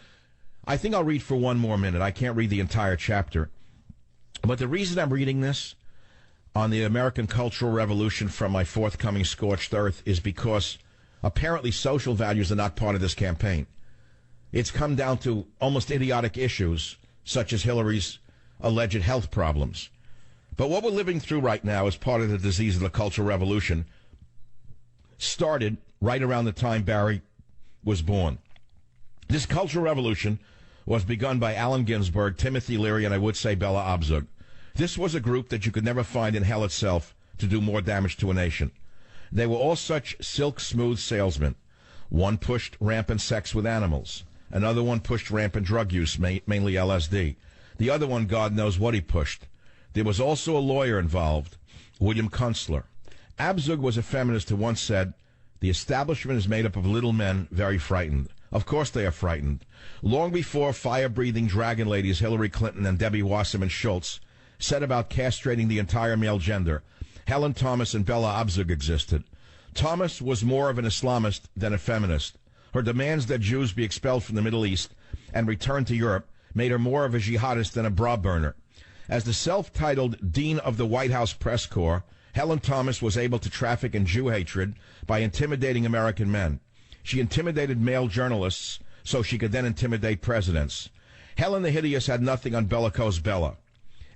I think I'll read for one more minute. I can't read the entire chapter. But the reason I'm reading this on the American Cultural Revolution from my forthcoming Scorched Earth is because apparently social values are not part of this campaign. It's come down to almost idiotic issues, such as Hillary's alleged health problems. But what we're living through right now as part of the disease of the Cultural Revolution started right around the time Barry was born. This Cultural Revolution was begun by Allen Ginsberg, Timothy Leary, and I would say Bella Abzug. This was a group that you could never find in hell itself to do more damage to a nation. They were all such silk-smooth salesmen. One pushed rampant sex with animals. Another one pushed rampant drug use, mainly LSD. The other one, God knows what he pushed. There was also a lawyer involved, William Kunstler. Abzug was a feminist who once said, "The establishment is made up of little men very frightened." Of course they are frightened. Long before fire-breathing dragon ladies Hillary Clinton and Debbie Wasserman Schultz set about castrating the entire male gender, Helen Thomas and Bella Abzug existed. Thomas was more of an Islamist than a feminist. Her demands that Jews be expelled from the Middle East and return to Europe made her more of a jihadist than a bra burner. As the self-titled Dean of the White House Press Corps, Helen Thomas was able to traffic in Jew hatred by intimidating American men. She intimidated male journalists so she could then intimidate presidents. Helen the Hideous had nothing on bellicose Bella.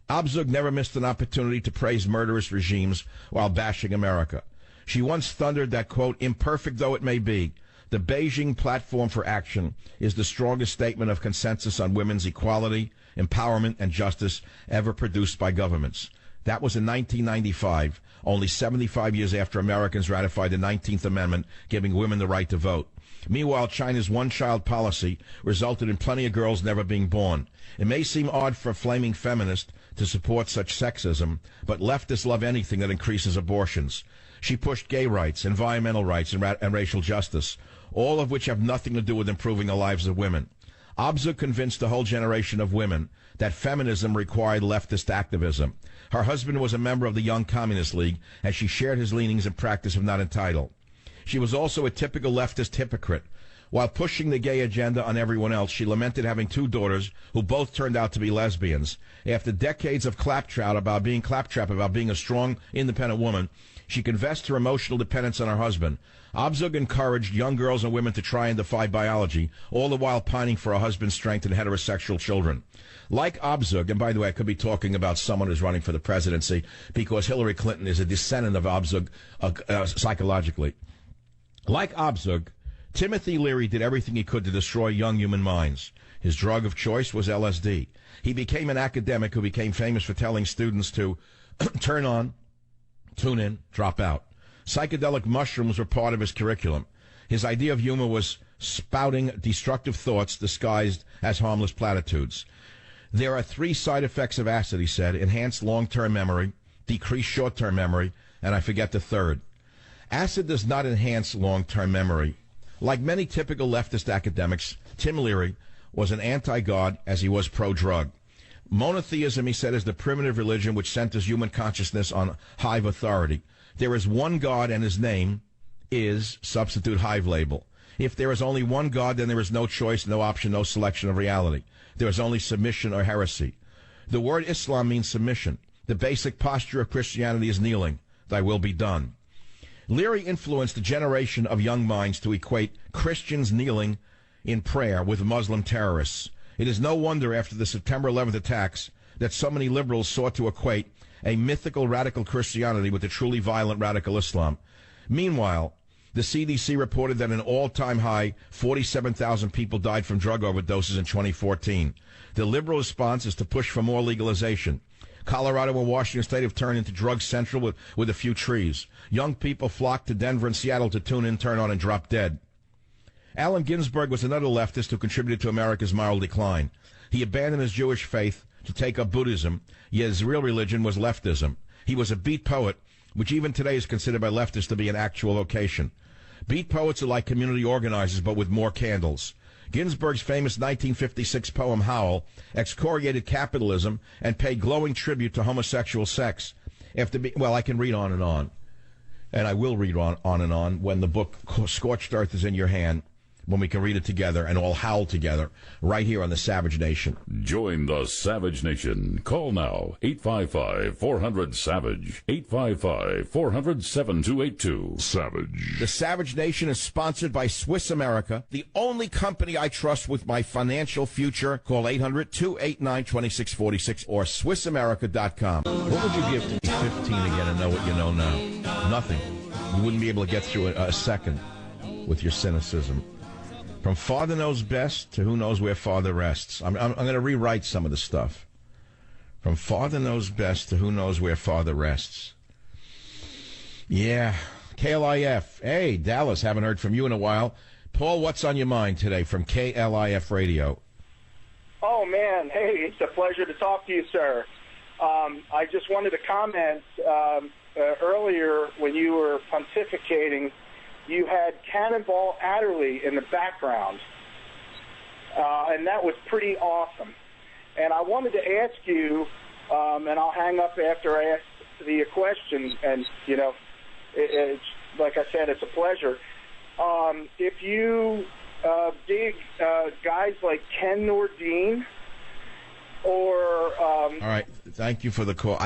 Abzug never missed an opportunity to praise murderous regimes while bashing America. She once thundered that, quote, imperfect though it may be, the Beijing Platform for Action is the strongest statement of consensus on women's equality, empowerment, and justice ever produced by governments. That was in 1995, only 75 years after Americans ratified the 19th Amendment, giving women the right to vote. Meanwhile, China's one-child policy resulted in plenty of girls never being born. It may seem odd for a flaming feminist to support such sexism, but leftists love anything that increases abortions. She pushed gay rights, environmental rights, and racial justice, all of which have nothing to do with improving the lives of women. Abzug convinced a whole generation of women that feminism required leftist activism. Her husband was a member of the Young Communist League, and she shared his leanings and practice if not entitled. She was also a typical leftist hypocrite. While pushing the gay agenda on everyone else, she lamented having two daughters who both turned out to be lesbians. After decades of claptrap about being a strong, independent woman, she confessed her emotional dependence on her husband. Abzug encouraged young girls and women to try and defy biology, all the while pining for her husband's strength and heterosexual children. Like Abzug, and by the way, I could be talking about someone who's running for the presidency because Hillary Clinton is a descendant of Abzug psychologically. Like Abzug, Timothy Leary did everything he could to destroy young human minds. His drug of choice was LSD. He became an academic who became famous for telling students to turn on, tune in, drop out. Psychedelic mushrooms were part of his curriculum. His idea of humor was spouting destructive thoughts disguised as harmless platitudes. There are 3 side effects of acid, he said: enhanced long-term memory, decreased short-term memory, and I forget the third. Acid does not enhance long-term memory. Like many typical leftist academics, Tim Leary was an anti-God as he was pro-drug. Monotheism, he said, is the primitive religion which centers human consciousness on hive authority. There is one God, and his name is substitute hive label. If there is only one God, then there is no choice, no option, no selection of reality. There is only submission or heresy. The word Islam means submission. The basic posture of Christianity is kneeling. Thy will be done. Leary influenced a generation of young minds to equate Christians kneeling in prayer with Muslim terrorists. It is no wonder after the September 11th attacks that so many liberals sought to equate a mythical radical Christianity with a truly violent radical Islam. Meanwhile, the CDC reported that an all-time high 47,000 people died from drug overdoses in 2014. The liberal response is to push for more legalization. Colorado and Washington State have turned into drug central with a few trees. Young people flock to Denver and Seattle to tune in, turn on, and drop dead. Allen Ginsberg was another leftist who contributed to America's moral decline. He abandoned his Jewish faith to take up Buddhism, yet his real religion was leftism. He was a beat poet, which even today is considered by leftists to be an actual vocation. Beat poets are like community organizers, but with more candles. Ginsberg's famous 1956 poem, Howl, excoriated capitalism and paid glowing tribute to homosexual sex. I can read on, and I will read on and on when the book Scorched Earth is in your hand, when we can read it together and all howl together right here on the Savage Nation. Join the Savage Nation. Call now, 855-400-SAVAGE, 855-400-7282. Savage. The Savage Nation is sponsored by Swiss America, the only company I trust with my financial future. Call 800-289-2646 or SwissAmerica.com. What would you give to be 15 again and know what you know now? Nothing. You wouldn't be able to get through a second with your cynicism. From Father Knows Best to Who Knows Where Father Rests. I'm going to rewrite some of the stuff. From Father Knows Best to Who Knows Where Father Rests. Yeah. KLIF. Hey, Dallas, haven't heard from you in a while. Paul, what's on your mind today from KLIF Radio? Oh, man. Hey, it's a pleasure to talk to you, sir. I just wanted to comment earlier when you were pontificating. You had Cannonball Adderley in the background, and that was pretty awesome. And I wanted to ask you, and I'll hang up after I ask the question, and, you know, it's like I said, it's a pleasure. If you big guys like Ken Nordine or... All right, thank you for the call.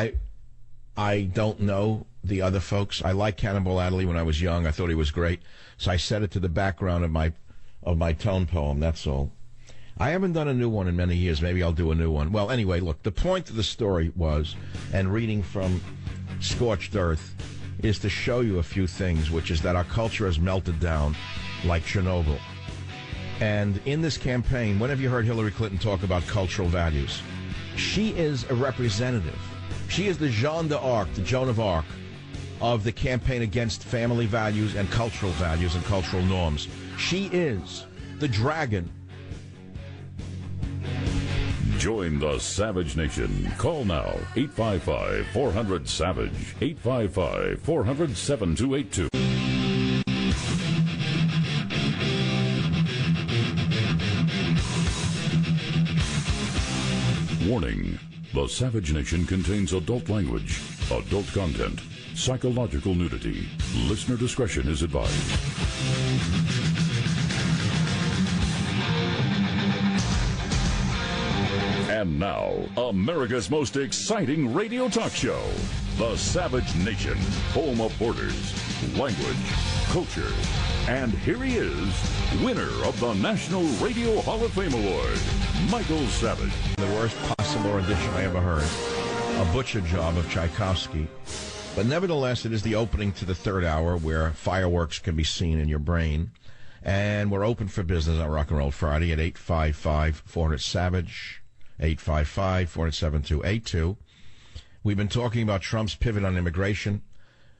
I don't know the other folks. I like Cannonball Adderley when I was young. I thought he was great. So I set it to the background of my tone poem, that's all. I haven't done a new one in many years. Maybe I'll do a new one. Well, anyway, look, the point of the story was, and reading from Scorched Earth, is to show you a few things, which is that our culture has melted down like Chernobyl. And in this campaign, when have you heard Hillary Clinton talk about cultural values? She is a representative. She is the Jeanne d'Arc, the Joan of Arc, of the campaign against family values and cultural norms. She is the dragon. Join the Savage Nation. Call now, 855-400-SAVAGE, 855-400-7282. Warning, the Savage Nation contains adult language, adult content, psychological nudity. Listener discretion is advised. And now, America's most exciting radio talk show, The Savage Nation, home of borders, language, culture. And here he is, winner of the National Radio Hall of Fame Award, Michael Savage. The worst possible rendition I ever heard, a butcher job of Tchaikovsky. But nevertheless, it is the opening to the third hour where fireworks can be seen in your brain. And we're open for business on Rock and Roll Friday at 855-400-SAVAGE. 855-400-7282. We've been talking about Trump's pivot on immigration,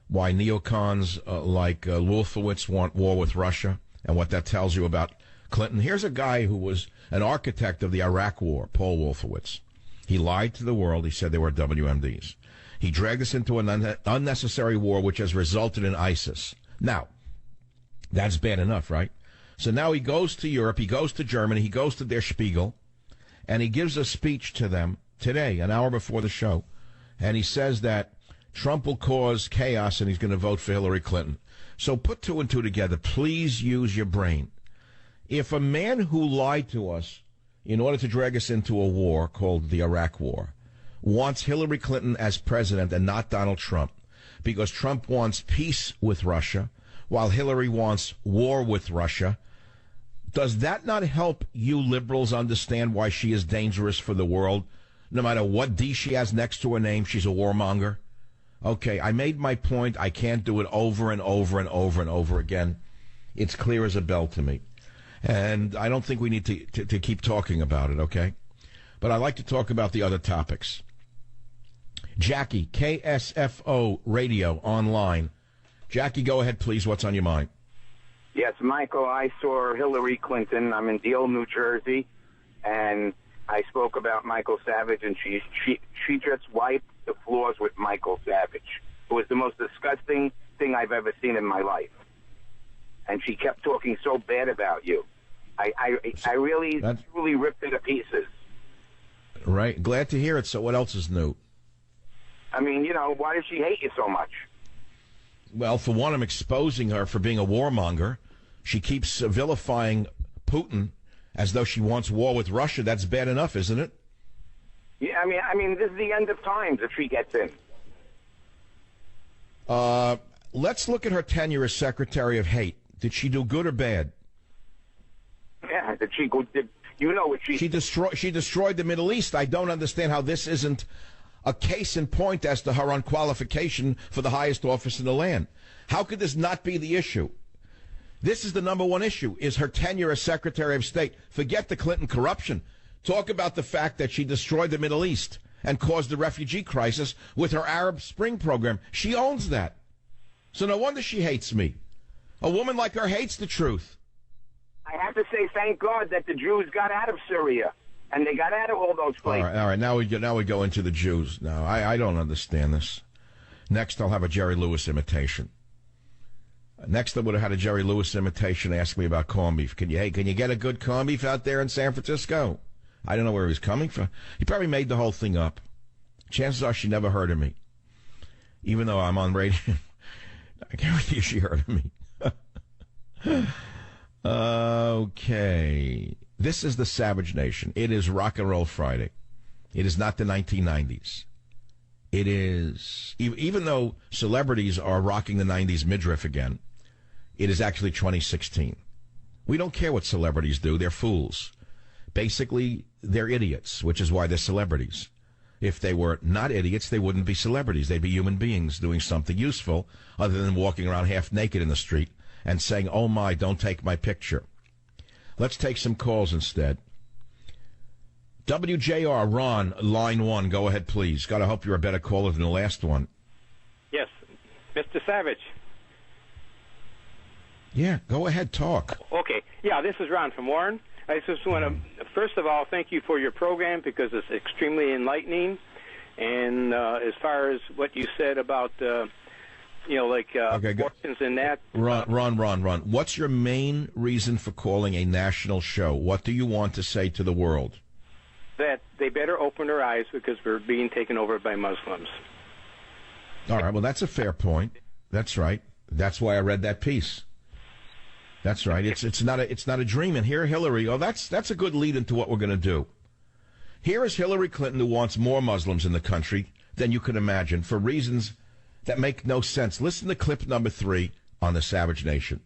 why neocons like Wolfowitz want war with Russia, and what that tells you about Clinton. Here's a guy who was an architect of the Iraq War, Paul Wolfowitz. He lied to the world. He said they were WMDs. He dragged us into an unnecessary war, which has resulted in ISIS. Now, that's bad enough, right? So now he goes to Europe, he goes to Germany, he goes to Der Spiegel, and he gives a speech to them today, an hour before the show. And he says that Trump will cause chaos and he's going to vote for Hillary Clinton. So put two and two together. Please use your brain. If a man who lied to us in order to drag us into a war called the Iraq War wants Hillary Clinton as president and not Donald Trump, because Trump wants peace with Russia while Hillary wants war with Russia, does that not help you liberals understand why she is dangerous for the world? No matter what D she has next to her name, she's a warmonger. Okay, I made my point. I can't do it over and over and over and over again. It's clear as a bell to me. And I don't think we need to keep talking about it, okay? But I'd like to talk about the other topics. Jackie, KSFO Radio Online. Jackie, go ahead, please. What's on your mind? Yes, Michael, I saw Hillary Clinton. I'm in Deal, New Jersey, and I spoke about Michael Savage, and she just wiped the floors with Michael Savage. It was the most disgusting thing I've ever seen in my life. And she kept talking so bad about you. I really, truly ripped her to pieces. Right. Glad to hear it. So what else is new? I mean, you know, why does she hate you so much? Well, for one, I'm exposing her for being a warmonger. She keeps vilifying Putin as though she wants war with Russia. That's bad enough, isn't it? Yeah, I mean, this is the end of times if she gets in. Let's look at her tenure as Secretary of Hate. Did she do good or bad? Yeah, did she go? You know what she destroyed the Middle East. I don't understand how this isn't a case in point as to her unqualification for the highest office in the land. How could this not be the issue? This is the number one issue, is her tenure as Secretary of State. Forget the Clinton corruption. Talk about the fact that she destroyed the Middle East and caused the refugee crisis with her Arab Spring program. She owns that. So no wonder she hates me. A woman like her hates the truth. I have to say, thank God that the Jews got out of Syria. And they got out of all those places. All right. Now we go into the Jews. Now, I don't understand this. Next, I'll have a Jerry Lewis imitation. Next, I would have had a Jerry Lewis imitation ask me about corned beef. Can you get a good corned beef out there in San Francisco? I don't know where he was coming from. He probably made the whole thing up. Chances are she never heard of me. Even though I'm on radio, I guarantee she heard of me. Okay. This is the Savage Nation. It is Rock and Roll Friday. It is not the 1990s. It is, even though celebrities are rocking the 90s midriff again, it is actually 2016. We don't care what celebrities do. They're fools. Basically, they're idiots, which is why they're celebrities. If they were not idiots, they wouldn't be celebrities. They'd be human beings doing something useful other than walking around half naked in the street and saying, oh my, don't take my picture. Let's take some calls instead. WJR, Ron, line 1. Go ahead, please. Got to hope you're a better caller than the last one. Yes. Mr. Savage. Yeah, go ahead, talk. Okay. Yeah, this is Ron from Warren. I just want to, first of all, thank you for your program because it's extremely enlightening. And as far as what you said about, abortions and that. Ron. What's your main reason for calling a national show? What do you want to say to the world? That they better open their eyes because we're being taken over by Muslims. All right, well, that's a fair point. That's right. That's why I read that piece. That's right. It's not a dream. And here, Hillary. Oh, that's a good lead into what we're going to do. Here is Hillary Clinton, who wants more Muslims in the country than you can imagine for reasons that make no sense. Listen to clip number 3 on the Savage Nation.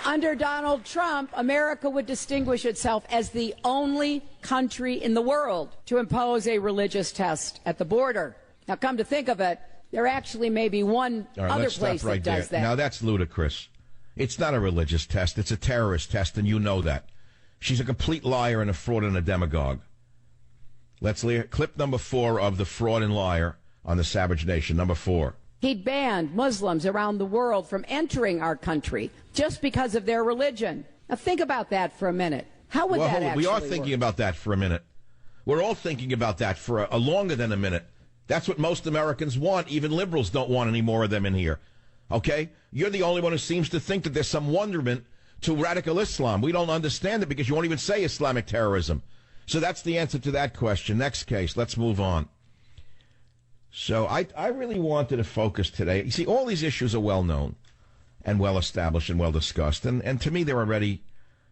Under Donald Trump, America would distinguish itself as the only country in the world to impose a religious test at the border. Now, come to think of it, there actually may be one other place that does that. Now, that's ludicrous. It's not a religious test. It's a terrorist test, and you know that. She's a complete liar and a fraud and a demagogue. Let's hear clip number 4 of the fraud and liar on the Savage Nation. Number 4. He'd banned Muslims around the world from entering our country just because of their religion. Now, think about that for a minute. How would that actually work? We are thinking about that for a minute. We're all thinking about that for a longer than a minute. That's what most Americans want. Even liberals don't want any more of them in here. Okay? You're the only one who seems to think that there's some wonderment to radical Islam. We don't understand it because you won't even say Islamic terrorism. So that's the answer to that question. Next case. Let's move on. So I really wanted to focus today. You see, all these issues are well known and well established and well discussed. And to me, they're already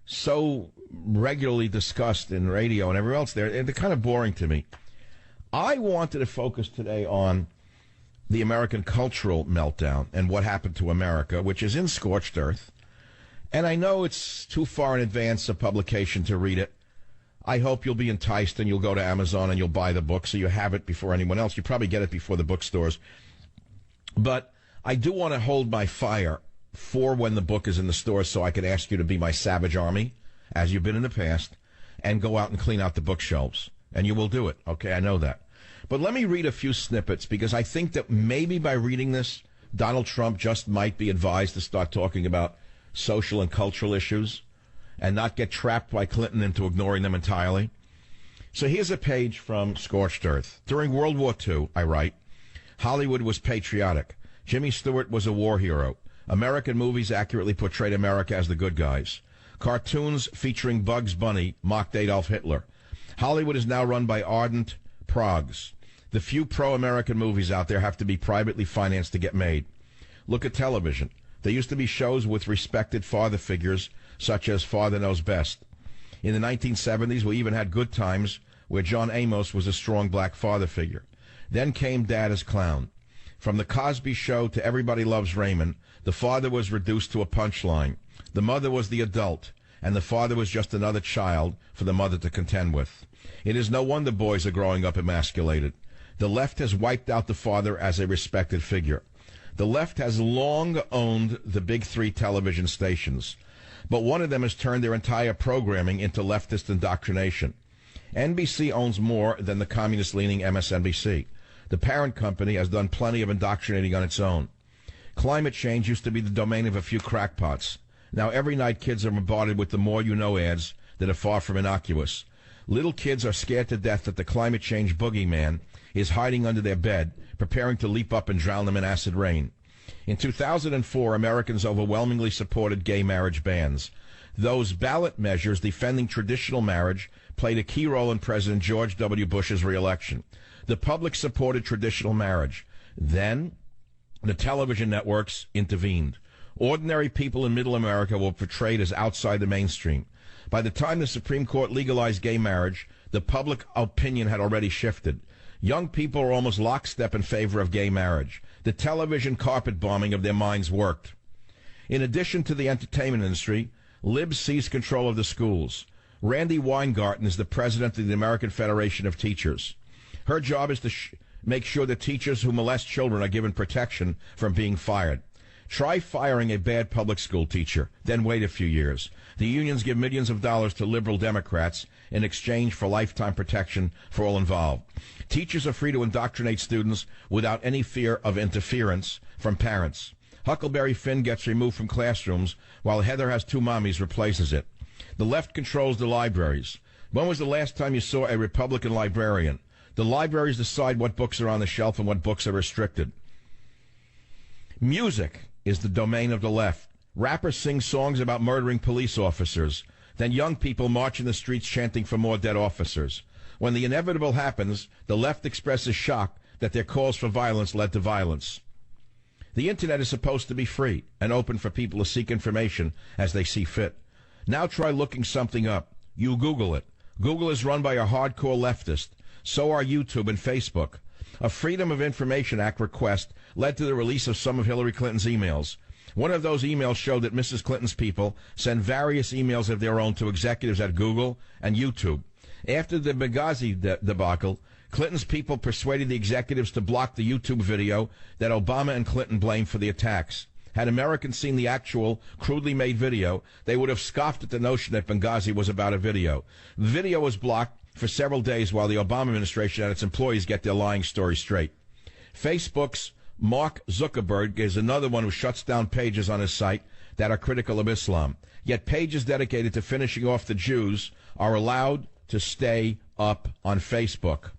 so regularly discussed in radio and everywhere else. They're kind of boring to me. I wanted to focus today on the American cultural meltdown and what happened to America, which is in scorched earth. And I know it's too far in advance of publication to read it. I hope you'll be enticed and you'll go to Amazon and you'll buy the book so you have it before anyone else. You probably get it before the bookstores. But I do want to hold my fire for when the book is in the stores so I can ask you to be my Savage Army, as you've been in the past, and go out and clean out the bookshelves. And you will do it. Okay, I know that. But let me read a few snippets because I think that maybe by reading this, Donald Trump just might be advised to start talking about social and cultural issues and not get trapped by Clinton into ignoring them entirely. So here's a page from Scorched Earth. During World War II, I write, Hollywood was patriotic. Jimmy Stewart was a war hero. American movies accurately portrayed America as the good guys. Cartoons featuring Bugs Bunny mocked Adolf Hitler. Hollywood is now run by ardent progs. The few pro-American movies out there have to be privately financed to get made. Look at television. There used to be shows with respected father figures, such as Father Knows Best. In the 1970s, we even had Good Times, where John Amos was a strong black father figure. Then came Dad as Clown. From The Cosby Show to Everybody Loves Raymond, the father was reduced to a punchline. The mother was the adult, and the father was just another child for the mother to contend with. It is no wonder boys are growing up emasculated. The left has wiped out the father as a respected figure. The left has long owned the big 3 television stations, but one of them has turned their entire programming into leftist indoctrination. NBC owns more than the communist-leaning MSNBC. The parent company has done plenty of indoctrinating on its own. Climate change used to be the domain of a few crackpots. Now every night kids are bombarded with the more you know ads that are far from innocuous. Little kids are scared to death that the climate change boogeyman is hiding under their bed, preparing to leap up and drown them in acid rain. In 2004, Americans overwhelmingly supported gay marriage bans. Those ballot measures defending traditional marriage played a key role in President George W. Bush's re-election. The public supported traditional marriage. Then, the television networks intervened. Ordinary people in middle America were portrayed as outside the mainstream. By the time the Supreme Court legalized gay marriage, the public opinion had already shifted. Young people were almost lockstep in favor of gay marriage. The television carpet bombing of their minds worked. In addition to the entertainment industry, libs seized control of the schools. Randy Weingarten is the president of the American Federation of Teachers. Her job is to make sure that teachers who molest children are given protection from being fired. Try firing a bad public school teacher, then wait a few years. The unions give millions of dollars to liberal Democrats in exchange for lifetime protection for all involved. Teachers are free to indoctrinate students without any fear of interference from parents. Huckleberry Finn gets removed from classrooms while Heather Has Two Mommies replaces it. The left controls the libraries. When was the last time you saw a Republican librarian? The libraries decide what books are on the shelf and what books are restricted. Music is the domain of the left. Rappers sing songs about murdering police officers. Then young people march in the streets chanting for more dead officers. When the inevitable happens, the left expresses shock that their calls for violence led to violence. The Internet is supposed to be free and open for people to seek information as they see fit. Now try looking something up. You Google it. Google is run by a hardcore leftist. So are YouTube and Facebook. A Freedom of Information Act request led to the release of some of Hillary Clinton's emails. One of those emails showed that Mrs. Clinton's people send various emails of their own to executives at Google and YouTube. After the Benghazi debacle, Clinton's people persuaded the executives to block the YouTube video that Obama and Clinton blamed for the attacks. Had Americans seen the actual, crudely made video, they would have scoffed at the notion that Benghazi was about a video. The video was blocked for several days while the Obama administration and its employees get their lying story straight. Facebook's Mark Zuckerberg is another one who shuts down pages on his site that are critical of Islam. Yet pages dedicated to finishing off the Jews are allowed to stay up on Facebook.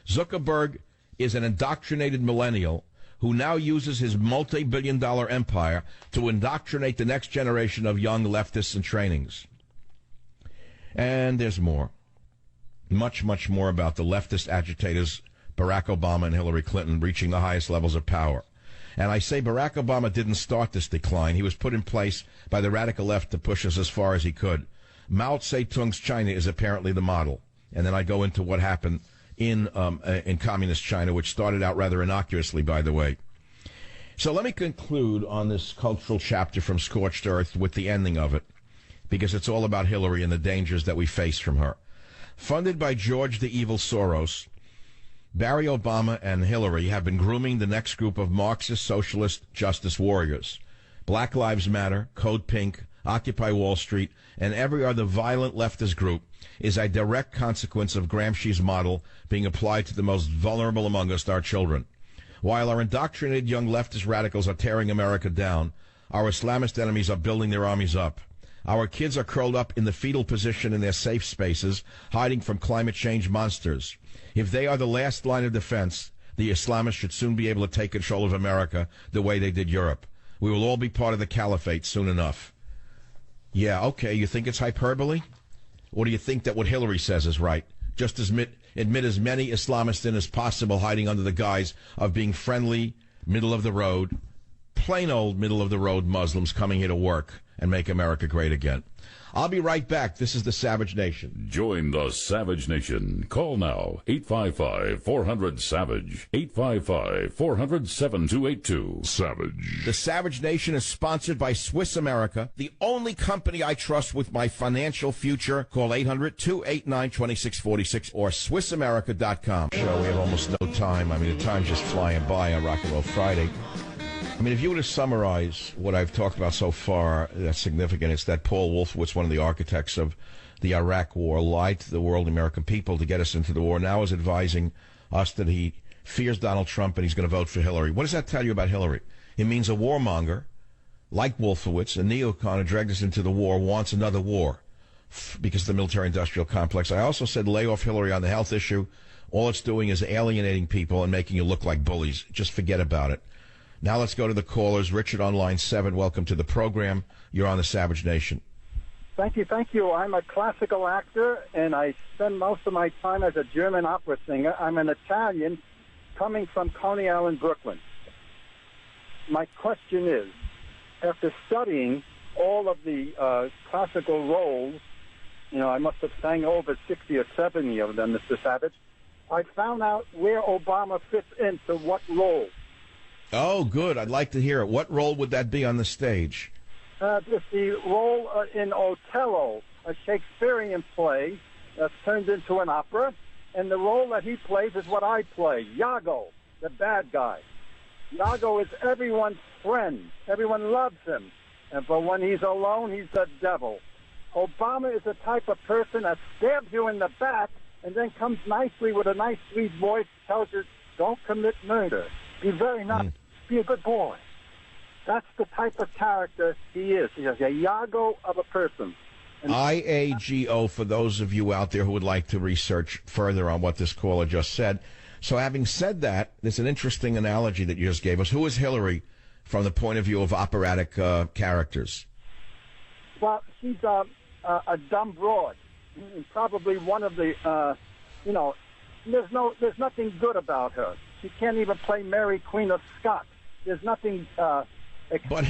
Zuckerberg is an indoctrinated millennial who now uses his multi-billion-dollar empire to indoctrinate the next generation of young leftists and trainings. And there's more. Much, much more about the leftist agitators Barack Obama and Hillary Clinton reaching the highest levels of power. And I say Barack Obama didn't start this decline. He was put in place by the radical left to push us as far as he could. Mao Zedong's China is apparently the model. And then I go into what happened in communist China, which started out rather innocuously, by the way. So let me conclude on this cultural chapter from Scorched Earth with the ending of it, because it's all about Hillary and the dangers that we face from her. Funded by George the Evil Soros, Barry Obama and Hillary have been grooming the next group of Marxist socialist justice warriors. Black Lives Matter, Code Pink, Occupy Wall Street, and every other violent leftist group is a direct consequence of Gramsci's model being applied to the most vulnerable among us, our children. While our indoctrinated young leftist radicals are tearing America down, our Islamist enemies are building their armies up. Our kids are curled up in the fetal position in their safe spaces, hiding from climate change monsters. If they are the last line of defense, the Islamists should soon be able to take control of America the way they did Europe. We will all be part of the caliphate soon enough. Yeah, okay, you think it's hyperbole? Or do you think that what Hillary says is right? Just admit as many Islamists in as possible, hiding under the guise of being friendly, middle-of-the-road, plain old middle-of-the-road Muslims coming here to work and make America great again. I'll be right back. This is the Savage Nation. Join the Savage Nation. Call now, 855-400-SAVAGE, 855-400-7282. Savage. The Savage Nation is sponsored by Swiss America, the only company I trust with my financial future. Call 800-289-2646 or SwissAmerica.com. Show, we have almost no time. I mean, the time's just flying by on Rock and Roll Friday. I mean, if you were to summarize what I've talked about so far, that's significant. It's that Paul Wolfowitz, one of the architects of the Iraq War, lied to the world, American people, to get us into the war. Now is advising us that he fears Donald Trump and he's going to vote for Hillary. What does that tell you about Hillary? It means a warmonger, like Wolfowitz, a neocon who dragged us into the war, wants another war because of the military-industrial complex. I also said lay off Hillary on the health issue. All it's doing is alienating people and making you look like bullies. Just forget about it. Now let's go to the callers. Richard on line 7, welcome to the program. You're on the Savage Nation. Thank you. I'm a classical actor, and I spend most of my time as a German opera singer. I'm an Italian coming from Coney Island, Brooklyn. My question is, after studying all of the classical roles, I must have sang over 60 or 70 of them, Mr. Savage, I found out where Obama fits into what role. Oh, good. I'd like to hear it. What role would that be on the stage? It's the role in Othello, a Shakespearean play that's turned into an opera, and the role that he plays is what I play, Iago, the bad guy. Iago is everyone's friend. Everyone loves him. But when he's alone, he's the devil. Obama is the type of person that stabs you in the back and then comes nicely with a nice, sweet voice, tells you, don't commit murder. Be very nice. Be a good boy. That's the type of character he is. He's a Iago of a person. And IAGO, for those of you out there who would like to research further on what this caller just said. So having said that, there's an interesting analogy that you just gave us. Who is Hillary from the point of view of operatic characters? Well, she's a dumb broad. Probably one of the, there's nothing good about her. She can't even play Mary, Queen of Scots. There's nothing. But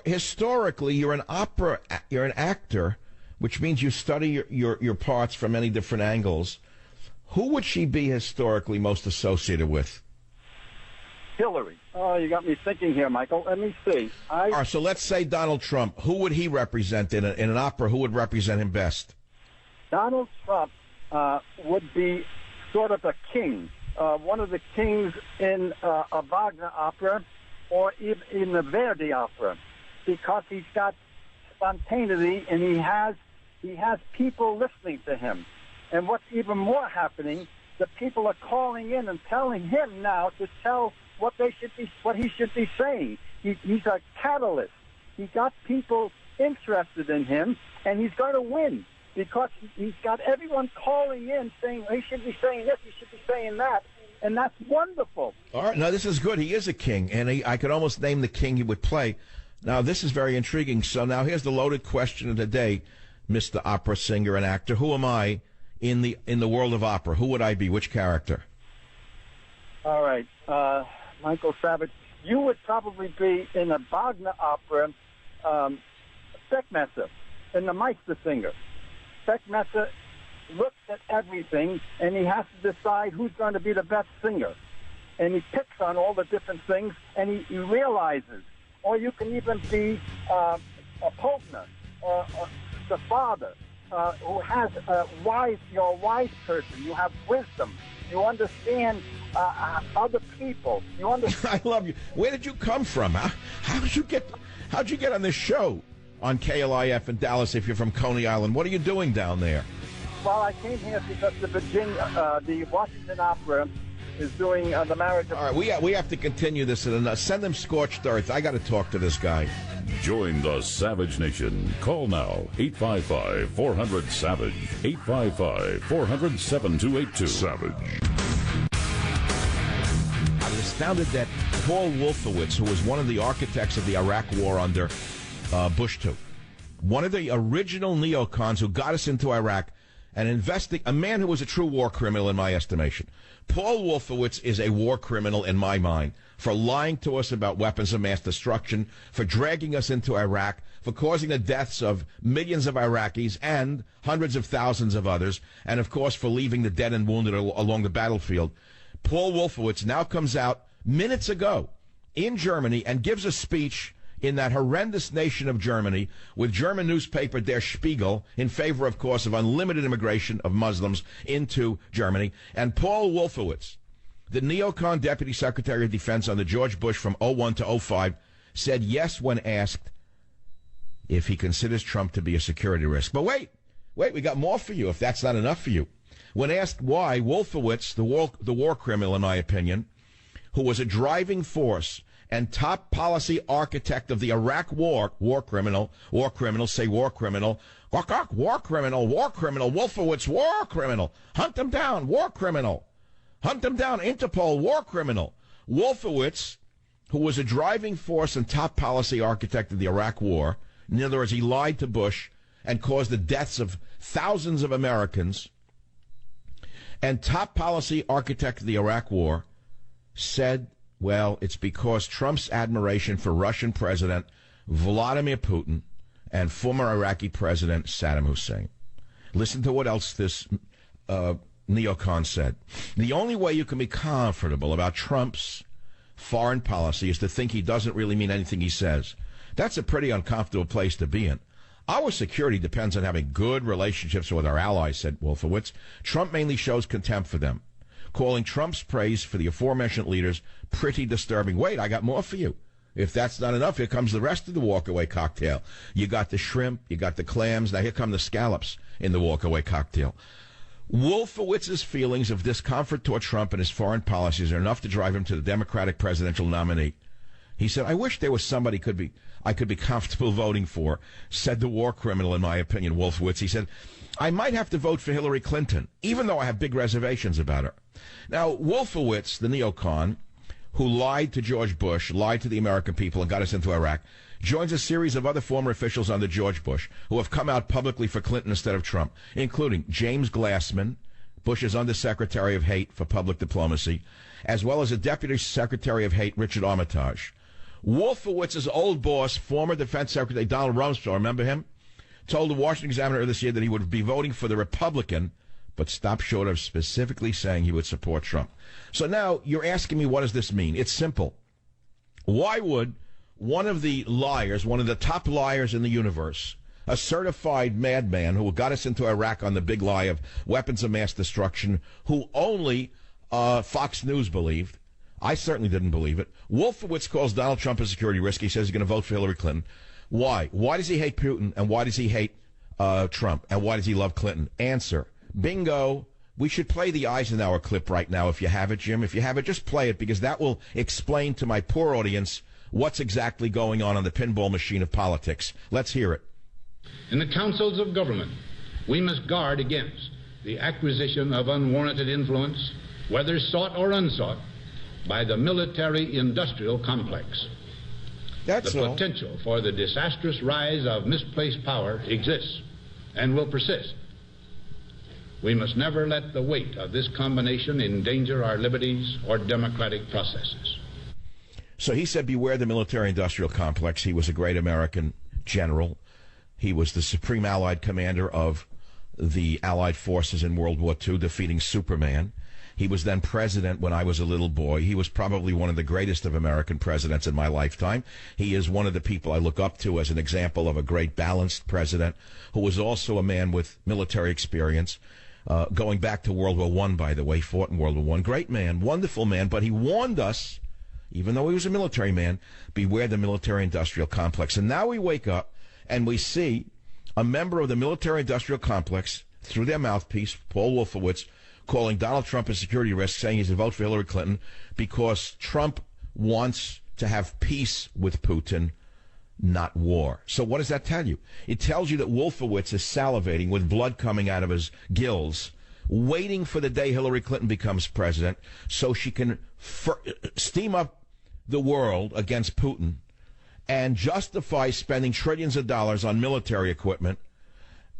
historically, you're an actor, which means you study your parts from many different angles. Who would she be historically most associated with? Hillary. Oh, you got me thinking here, Michael. Let me see. All right, so let's say Donald Trump. Who would he represent in an opera? Who would represent him best? Donald Trump would be sort of a king, one of the kings in a Wagner opera or even in the Verdi opera, because he's got spontaneity and he has people listening to him. And what's even more happening, the people are calling in and telling him now to tell what he should be saying. He's a catalyst. He got people interested in him, and he's going to win because he's got everyone calling in saying he should be saying this, he should be saying that, and that's wonderful. All right, now this is good. He is a king, and I could almost name the king he would play. Now this is very intriguing. So now here's the loaded question of the day, Mr. Opera singer and actor. Who am I in the world of opera? Who would I be? Which character? All right, Michael Savage, you would probably be in a Wagner opera, Beckmesser, in the Meistersinger. Beckmesser looks at everything, and he has to decide who's going to be the best singer. And he picks on all the different things, and he realizes. Or you can even be a Pogner, or the father, who has you're a wise person. You have wisdom. You understand other people. You understand. I love you. Where did you come from? How'd you get on this show on KLIF in Dallas if you're from Coney Island? What are you doing down there? Well, I came here because the Washington Opera is doing the marriage of... All right, we have to continue this. Send them scorched earth. I got to talk to this guy. Join the Savage Nation. Call now, 855-400-SAVAGE, 855-400-7282. Savage. I was astounded that Paul Wolfowitz, who was one of the architects of the Iraq War under Bush II, one of the original neocons who got us into Iraq, a man who was a true war criminal in my estimation. Paul Wolfowitz is a war criminal in my mind for lying to us about weapons of mass destruction, for dragging us into Iraq, for causing the deaths of millions of Iraqis and hundreds of thousands of others, and of course for leaving the dead and wounded along the battlefield. Paul Wolfowitz now comes out minutes ago in Germany and gives a speech in that horrendous nation of Germany with German newspaper Der Spiegel in favor, of course, of unlimited immigration of Muslims into Germany. And Paul Wolfowitz, the neocon Deputy Secretary of Defense under George Bush from 01 to 05, said yes when asked if he considers Trump to be a security risk. But wait, we got more for you if that's not enough for you. When asked why, Wolfowitz, the war criminal, in my opinion, who was a driving force and top policy architect of the Iraq war criminal, Wolfowitz, war criminal, hunt him down, war criminal, hunt him down, Interpol, war criminal. Wolfowitz, who was a driving force and top policy architect of the Iraq war, in other words, he lied to Bush and caused the deaths of thousands of Americans, and top policy architect of the Iraq war, said, well, it's because Trump's admiration for Russian President Vladimir Putin and former Iraqi President Saddam Hussein. Listen to what else this neocon said. The only way you can be comfortable about Trump's foreign policy is to think he doesn't really mean anything he says. That's a pretty uncomfortable place to be in. Our security depends on having good relationships with our allies, said Wolfowitz. Trump mainly shows contempt for them, calling Trump's praise for the aforementioned leaders pretty disturbing. Wait, I got more for you. If that's not enough, here comes the rest of the walkaway cocktail. You got the shrimp, you got the clams, now here come the scallops in the walkaway cocktail. Wolfowitz's feelings of discomfort toward Trump and his foreign policies are enough to drive him to the Democratic presidential nominee. He said, I wish there was somebody I could be comfortable voting for, said the war criminal, in my opinion, Wolfowitz. He said, I might have to vote for Hillary Clinton, even though I have big reservations about her. Now, Wolfowitz, the neocon, who lied to George Bush, lied to the American people, and got us into Iraq, joins a series of other former officials under George Bush who have come out publicly for Clinton instead of Trump, including James Glassman, Bush's Undersecretary of Hate for Public Diplomacy, as well as a Deputy Secretary of Hate, Richard Armitage. Wolfowitz's old boss, former Defense Secretary Donald Rumsfeld, remember him? Told the Washington Examiner this year that he would be voting for the Republican, but stopped short of specifically saying he would support Trump. So now you're asking me, what does this mean? It's simple. Why would one of the liars, one of the top liars in the universe, a certified madman who got us into Iraq on the big lie of weapons of mass destruction, who only Fox News believed, I certainly didn't believe it. Wolfowitz calls Donald Trump a security risk. He says he's going to vote for Hillary Clinton. Why? Why does he hate Putin? And why does he hate Trump? And why does he love Clinton? Answer. Bingo. We should play the Eisenhower clip right now if you have it, Jim. If you have it, just play it, because that will explain to my poor audience what's exactly going on the pinball machine of politics. Let's hear it. In the councils of government, we must guard against the acquisition of unwarranted influence, whether sought or unsought, by the military-industrial complex. That's the all. Potential for the disastrous rise of misplaced power exists and will persist. We must never let the weight of this combination endanger our liberties or democratic processes. So he said, beware the military-industrial complex. He was a great American general. He was the supreme Allied commander of the Allied forces in World War II, defeating Superman. He was then president when I was a little boy. He was probably one of the greatest of American presidents in my lifetime. He is one of the people I look up to as an example of a great balanced president who was also a man with military experience, going back to World War I, by the way, fought in World War I. Great man, wonderful man, but he warned us, even though he was a military man, beware the military-industrial complex. And now we wake up and we see a member of the military-industrial complex, through their mouthpiece, Paul Wolfowitz, calling Donald Trump a security risk, saying he's a vote for Hillary Clinton because Trump wants to have peace with Putin, not war. So what does that tell you? It tells you that Wolfowitz is salivating with blood coming out of his gills, waiting for the day Hillary Clinton becomes president so she can steam up the world against Putin and justify spending trillions of dollars on military equipment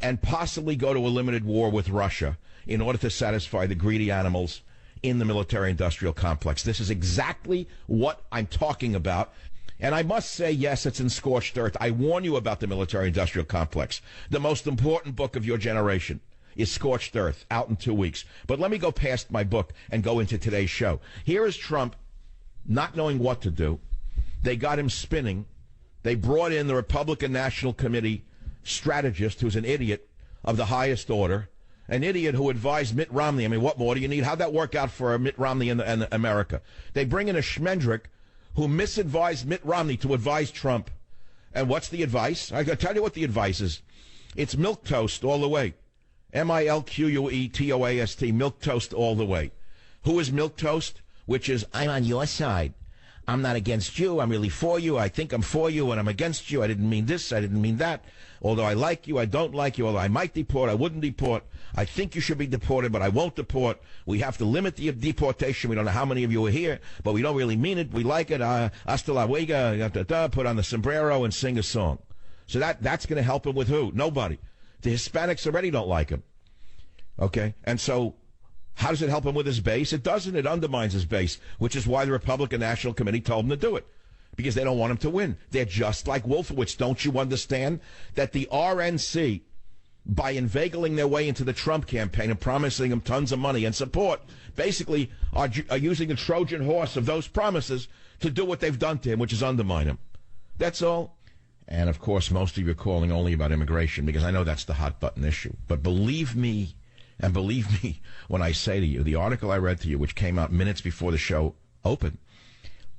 and possibly go to a limited war with Russia in order to satisfy the greedy animals in the military-industrial complex. This is exactly what I'm talking about. And I must say, yes, it's in scorched earth. I warn you about the military-industrial complex. The most important book of your generation is Scorched Earth, out in 2 weeks. But let me go past my book and go into today's show. Here is Trump not knowing what to do. They got him spinning. They brought in the Republican National Committee strategist, who's an idiot of the highest order, an idiot who advised Mitt Romney. I mean, what more do you need? How'd that work out for Mitt Romney and America? They bring in a Schmendrick who misadvised Mitt Romney to advise Trump. And what's the advice? I can tell you what the advice is. It's milquetoast all the way. milquetoast, milquetoast all the way. Who is milquetoast? Which is, I'm on your side. I'm not against you. I'm really for you. I think I'm for you, and I'm against you. I didn't mean this. I didn't mean that. Although I like you, I don't like you. Although I might deport, I wouldn't deport. I think you should be deported, but I won't deport. We have to limit the deportation. We don't know how many of you are here, but we don't really mean it. We like it. Hasta la huega, put on the sombrero and sing a song. So that's going to help him with who? Nobody. The Hispanics already don't like him. Okay? And so how does it help him with his base? It doesn't. It undermines his base, which is why the Republican National Committee told him to do it. because they don't want him to win. They're just like Wolfowitz. Don't you understand that the RNC, by inveigling their way into the Trump campaign and promising him tons of money and support, basically are using the Trojan horse of those promises to do what they've done to him, which is undermine him. That's all. And, of course, most of you are calling only about immigration because I know that's the hot-button issue. But believe me, and believe me when I say to you, the article I read to you, which came out minutes before the show opened,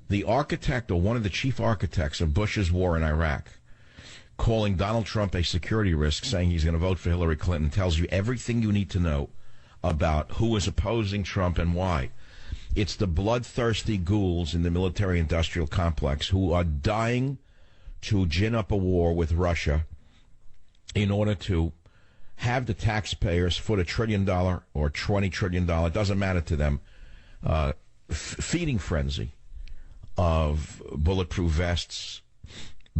the architect or one of the chief architects of Bush's war in Iraq, calling Donald Trump a security risk, saying he's going to vote for Hillary Clinton, tells you everything you need to know about who is opposing Trump and why. It's the bloodthirsty ghouls in the military-industrial complex who are dying to gin up a war with Russia in order to have the taxpayers foot $1 trillion or $20 trillion, doesn't matter to them, feeding frenzy of bulletproof vests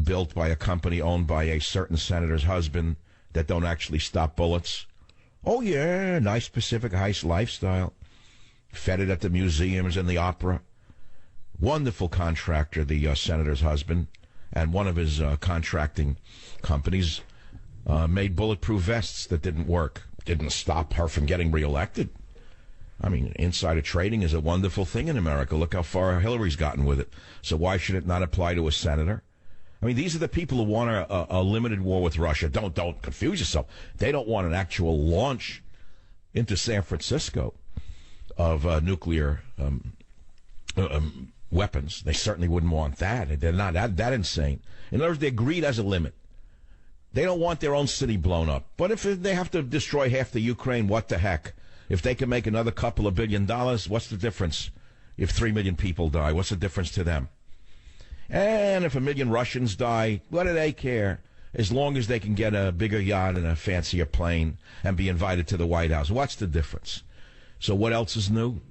built by a company owned by a certain senator's husband that don't actually stop bullets. Oh, yeah, nice Pacific Heights lifestyle. Fed it at the museums and the opera. Wonderful contractor, the senator's husband. And one of his contracting companies made bulletproof vests that didn't work. Didn't stop her from getting reelected. I mean, insider trading is a wonderful thing in America. Look how far Hillary's gotten with it. So why should it not apply to a senator? I mean, these are the people who want a limited war with Russia. Don't confuse yourself. They don't want an actual launch into San Francisco of nuclear weapons. They certainly wouldn't want that. They're not that insane. In other words, their greed has a limit. They don't want their own city blown up. But if they have to destroy half the Ukraine, what the heck? If they can make another couple of $1 billion, what's the difference? If 3 million people die, what's the difference to them? And if 1 million Russians die, what do they care? As long as they can get a bigger yacht and a fancier plane and be invited to the White House. What's the difference? So what else is new?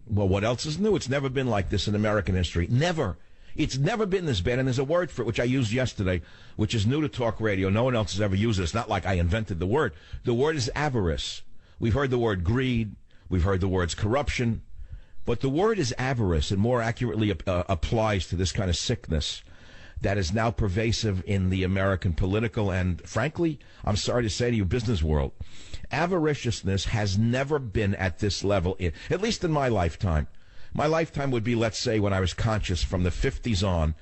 Well, what else is new? It's never been like this in American history. Never. It's never been this bad. And there's a word for it, which I used yesterday, which is new to talk radio. No one else has ever used it. It's not like I invented the word. The word is avarice. We've heard the word greed. We've heard the words corruption. But the word is avarice, and more accurately applies to this kind of sickness that is now pervasive in the American political and, frankly, I'm sorry to say to you, business world. Avariciousness has never been at this level, at least in my lifetime. My lifetime would be, let's say, when I was conscious from the 50s on,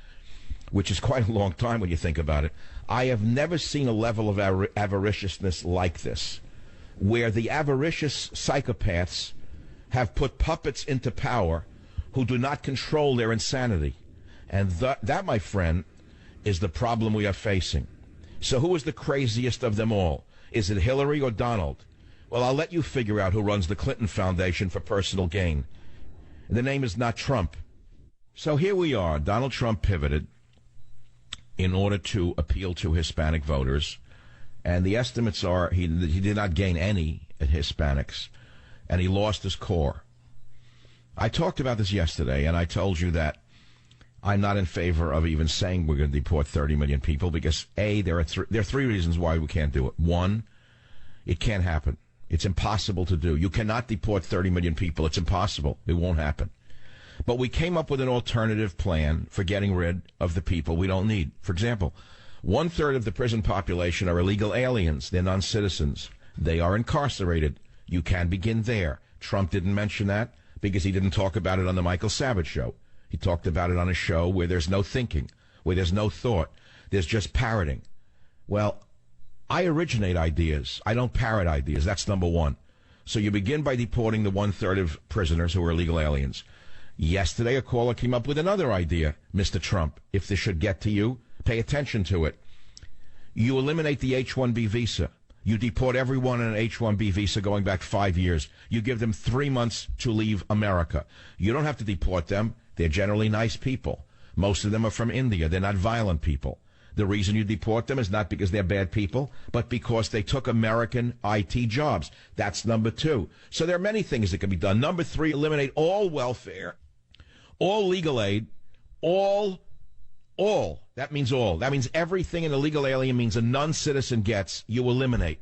which is quite a long time when you think about it. I have never seen a level of avariciousness like this, where the avaricious psychopaths have put puppets into power who do not control their insanity. And that, my friend, is the problem we are facing. So who is the craziest of them all? Is it Hillary or Donald? Well, I'll let you figure out who runs the Clinton Foundation for personal gain. The name is not Trump. So here we are. Donald Trump pivoted in order to appeal to Hispanic voters. And the estimates are he did not gain any Hispanics. And he lost his core. I talked about this yesterday, and I told you that I'm not in favor of even saying we're going to deport 30 million people because, A, there are three reasons why we can't do it. One, it can't happen. It's impossible to do. You cannot deport 30 million people. It's impossible. It won't happen. But we came up with an alternative plan for getting rid of the people we don't need. For example, 1/3 of the prison population are illegal aliens. They're non-citizens. They are incarcerated. You can begin there. Trump didn't mention that because he didn't talk about it on the Michael Savage show. He talked about it on a show where there's no thinking, where there's no thought. There's just parroting. Well, I originate ideas. I don't parrot ideas. That's number one. So you begin by deporting the 1/3 of prisoners who are illegal aliens. Yesterday, a caller came up with another idea, Mr. Trump. If this should get to you, pay attention to it. You eliminate the H-1B visa. You deport everyone on an H-1B visa going back 5 years. You give them 3 months to leave America. You don't have to deport them. They're generally nice people. Most of them are from India. They're not violent people. The reason you deport them is not because they're bad people, but because they took American IT jobs. That's number two. So there are many things that can be done. Number three, eliminate all welfare, all legal aid, all. That means all. That means everything an illegal alien means a non-citizen gets, you eliminate.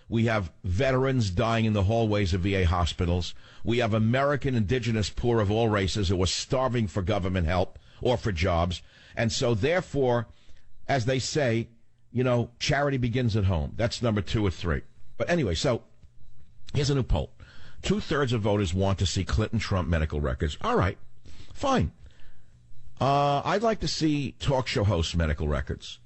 We have veterans dying in the hallways of VA hospitals. We have American indigenous poor of all races who are starving for government help. or for jobs. And so, therefore, as they say, you know, charity begins at home. That's number 2 or 3. But anyway, so here's a new poll. 2/3 of voters want to see Clinton-Trump medical records. All right, fine. I'd like to see talk show hosts' medical records.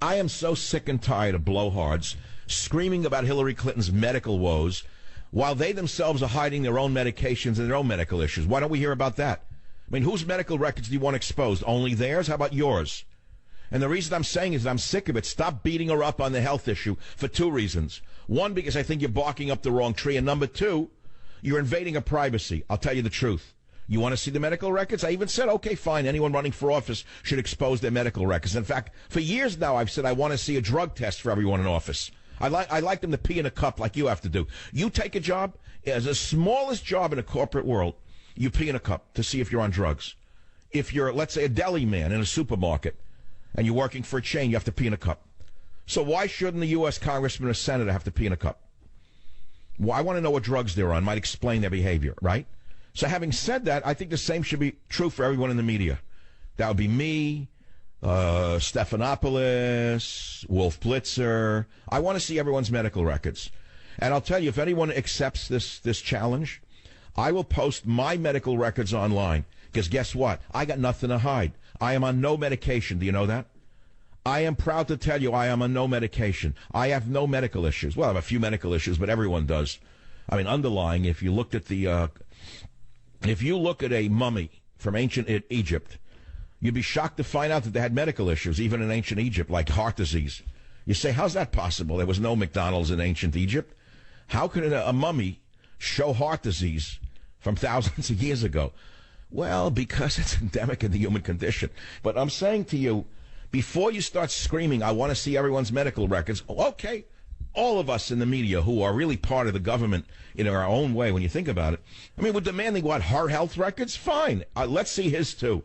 I am so sick and tired of blowhards screaming about Hillary Clinton's medical woes while they themselves are hiding their own medications and their own medical issues. Why don't we hear about that? I mean, whose medical records do you want exposed? Only theirs? How about yours? And the reason I'm saying is that I'm sick of it. Stop beating her up on the health issue for 2 reasons. 1, because I think you're barking up the wrong tree. And number 2, you're invading her privacy. I'll tell you the truth. You want to see the medical records? I even said, okay, fine, anyone running for office should expose their medical records. In fact, for years now, I've said I want to see a drug test for everyone in office. I like them to pee in a cup like you have to do. You take a job, as the smallest job in a corporate world, you pee in a cup to see if you're on drugs. If you're, let's say, a deli man in a supermarket, and you're working for a chain, you have to pee in a cup. So why shouldn't the U.S. congressman or senator have to pee in a cup? Well, I want to know what drugs they're on. Might explain their behavior, right? So having said that, I think the same should be true for everyone in the media. That would be me, Stephanopoulos, Wolf Blitzer. I want to see everyone's medical records. And I'll tell you, if anyone accepts this challenge, I will post my medical records online. Because guess what? I got nothing to hide. I am on no medication. Do you know that? I am proud to tell you I am on no medication. I have no medical issues. Well, I have a few medical issues, but everyone does. I mean, underlying, if you looked at the... if you look at a mummy from ancient Egypt, you'd be shocked to find out that they had medical issues, even in ancient Egypt, like heart disease. You say, how's that possible? There was no McDonald's in ancient Egypt. How could a mummy show heart disease from thousands of years ago? Well, because it's endemic in the human condition. But I'm saying to you, before you start screaming, I want to see everyone's medical records, okay, all of us in the media who are really part of the government in our own way, when you think about it, I mean, we're demanding what, her health records? Fine. Let's see his too.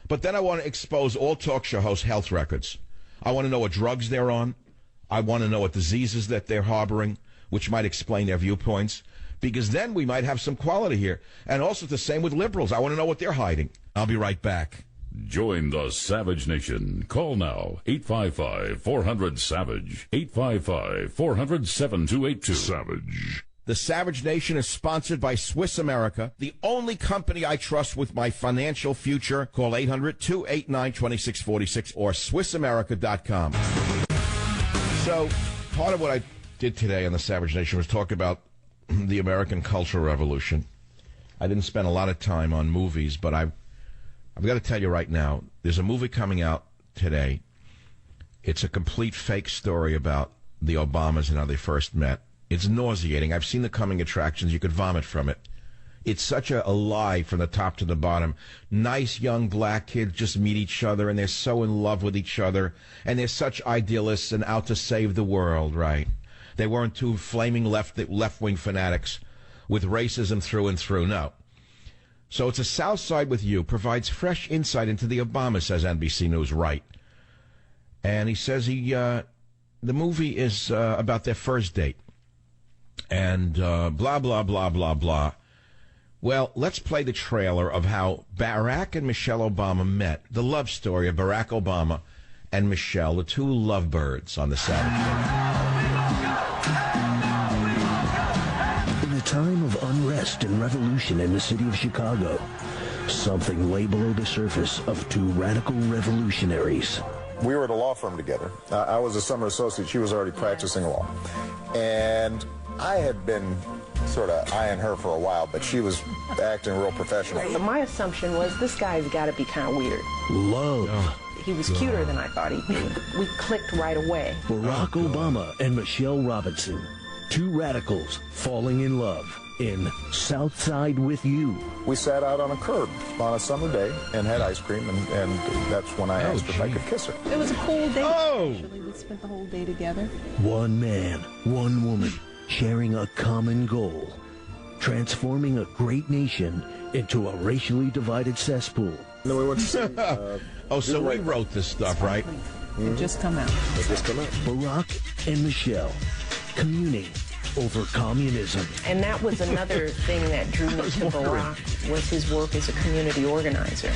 But then I want to expose all talk show hosts' health records. I want to know what drugs they're on. I want to know what diseases that they're harboring, which might explain their viewpoints, because then we might have some quality here. And also the same with liberals. I want to know what they're hiding. I'll be right back. Join the Savage Nation. Call now, 855-400-SAVAGE, 855-400-7282. Savage. The Savage Nation is sponsored by Swiss America, the only company I trust with my financial future. Call 800-289-2646 or SwissAmerica.com. So, part of what I did today on the Savage Nation was talk about the American Cultural Revolution. I didn't spend a lot of time on movies, but I've got to tell you right now, there's a movie coming out today. It's a complete fake story about the Obamas and how they first met. It's nauseating. I've seen the coming attractions. You could vomit from it. It's such a lie from the top to the bottom. Nice young black kids just meet each other, and they're so in love with each other, and they're such idealists and out to save the world, right? They weren't two flaming left-wing fanatics with racism through and through, no. So it's a South Side with You, provides fresh insight into the Obamas, says NBC News, right? And he says the movie is about their first date. And blah, blah, blah, blah, blah. Well, let's play the trailer of how Barack and Michelle Obama met. The love story of Barack Obama and Michelle, the two lovebirds on the Savage. In a time of unrest and revolution in the city of Chicago, something lay below the surface of two radical revolutionaries. We were at a law firm together. I was a summer associate. She was already practicing law. And I had been sort of eyeing her for a while, but she was acting real professional. My assumption was this guy's got to be kind of weird. Love. He was cuter than I thought he'd be. We clicked right away. Barack Obama and Michelle Robinson, two radicals falling in love in South Side with You. We sat out on a curb on a summer day and had ice cream, and that's when I asked if I could kiss her. It was a cool day. Oh! Actually, we spent the whole day together. One man, one woman, sharing a common goal, transforming a great nation into a racially divided cesspool. And then we went to see, so we wrote this stuff, right? It just come out. It just come out. Barack and Michelle, communing, over communism. And that was another thing that drew me to Barack, was his work as a community organizer.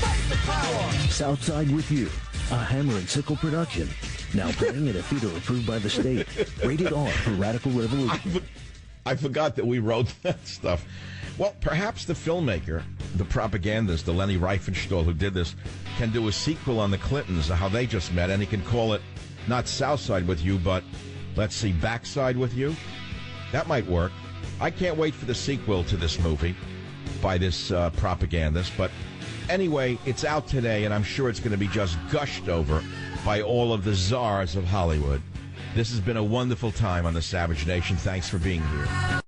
Southside with You, a Hammer and Sickle production. Now playing in a theater approved by the state. Rated R for Radical Revolution. I forgot that we wrote that stuff. Well, perhaps the filmmaker, the propagandist, the Leni Riefenstahl who did this, can do a sequel on the Clintons, how they just met, and he can call it not Southside with You, but, let's see, Backside with You? That might work. I can't wait for the sequel to this movie by this propagandist, but anyway, it's out today, and I'm sure it's going to be just gushed over by all of the czars of Hollywood. This has been a wonderful time on the Savage Nation. Thanks for being here.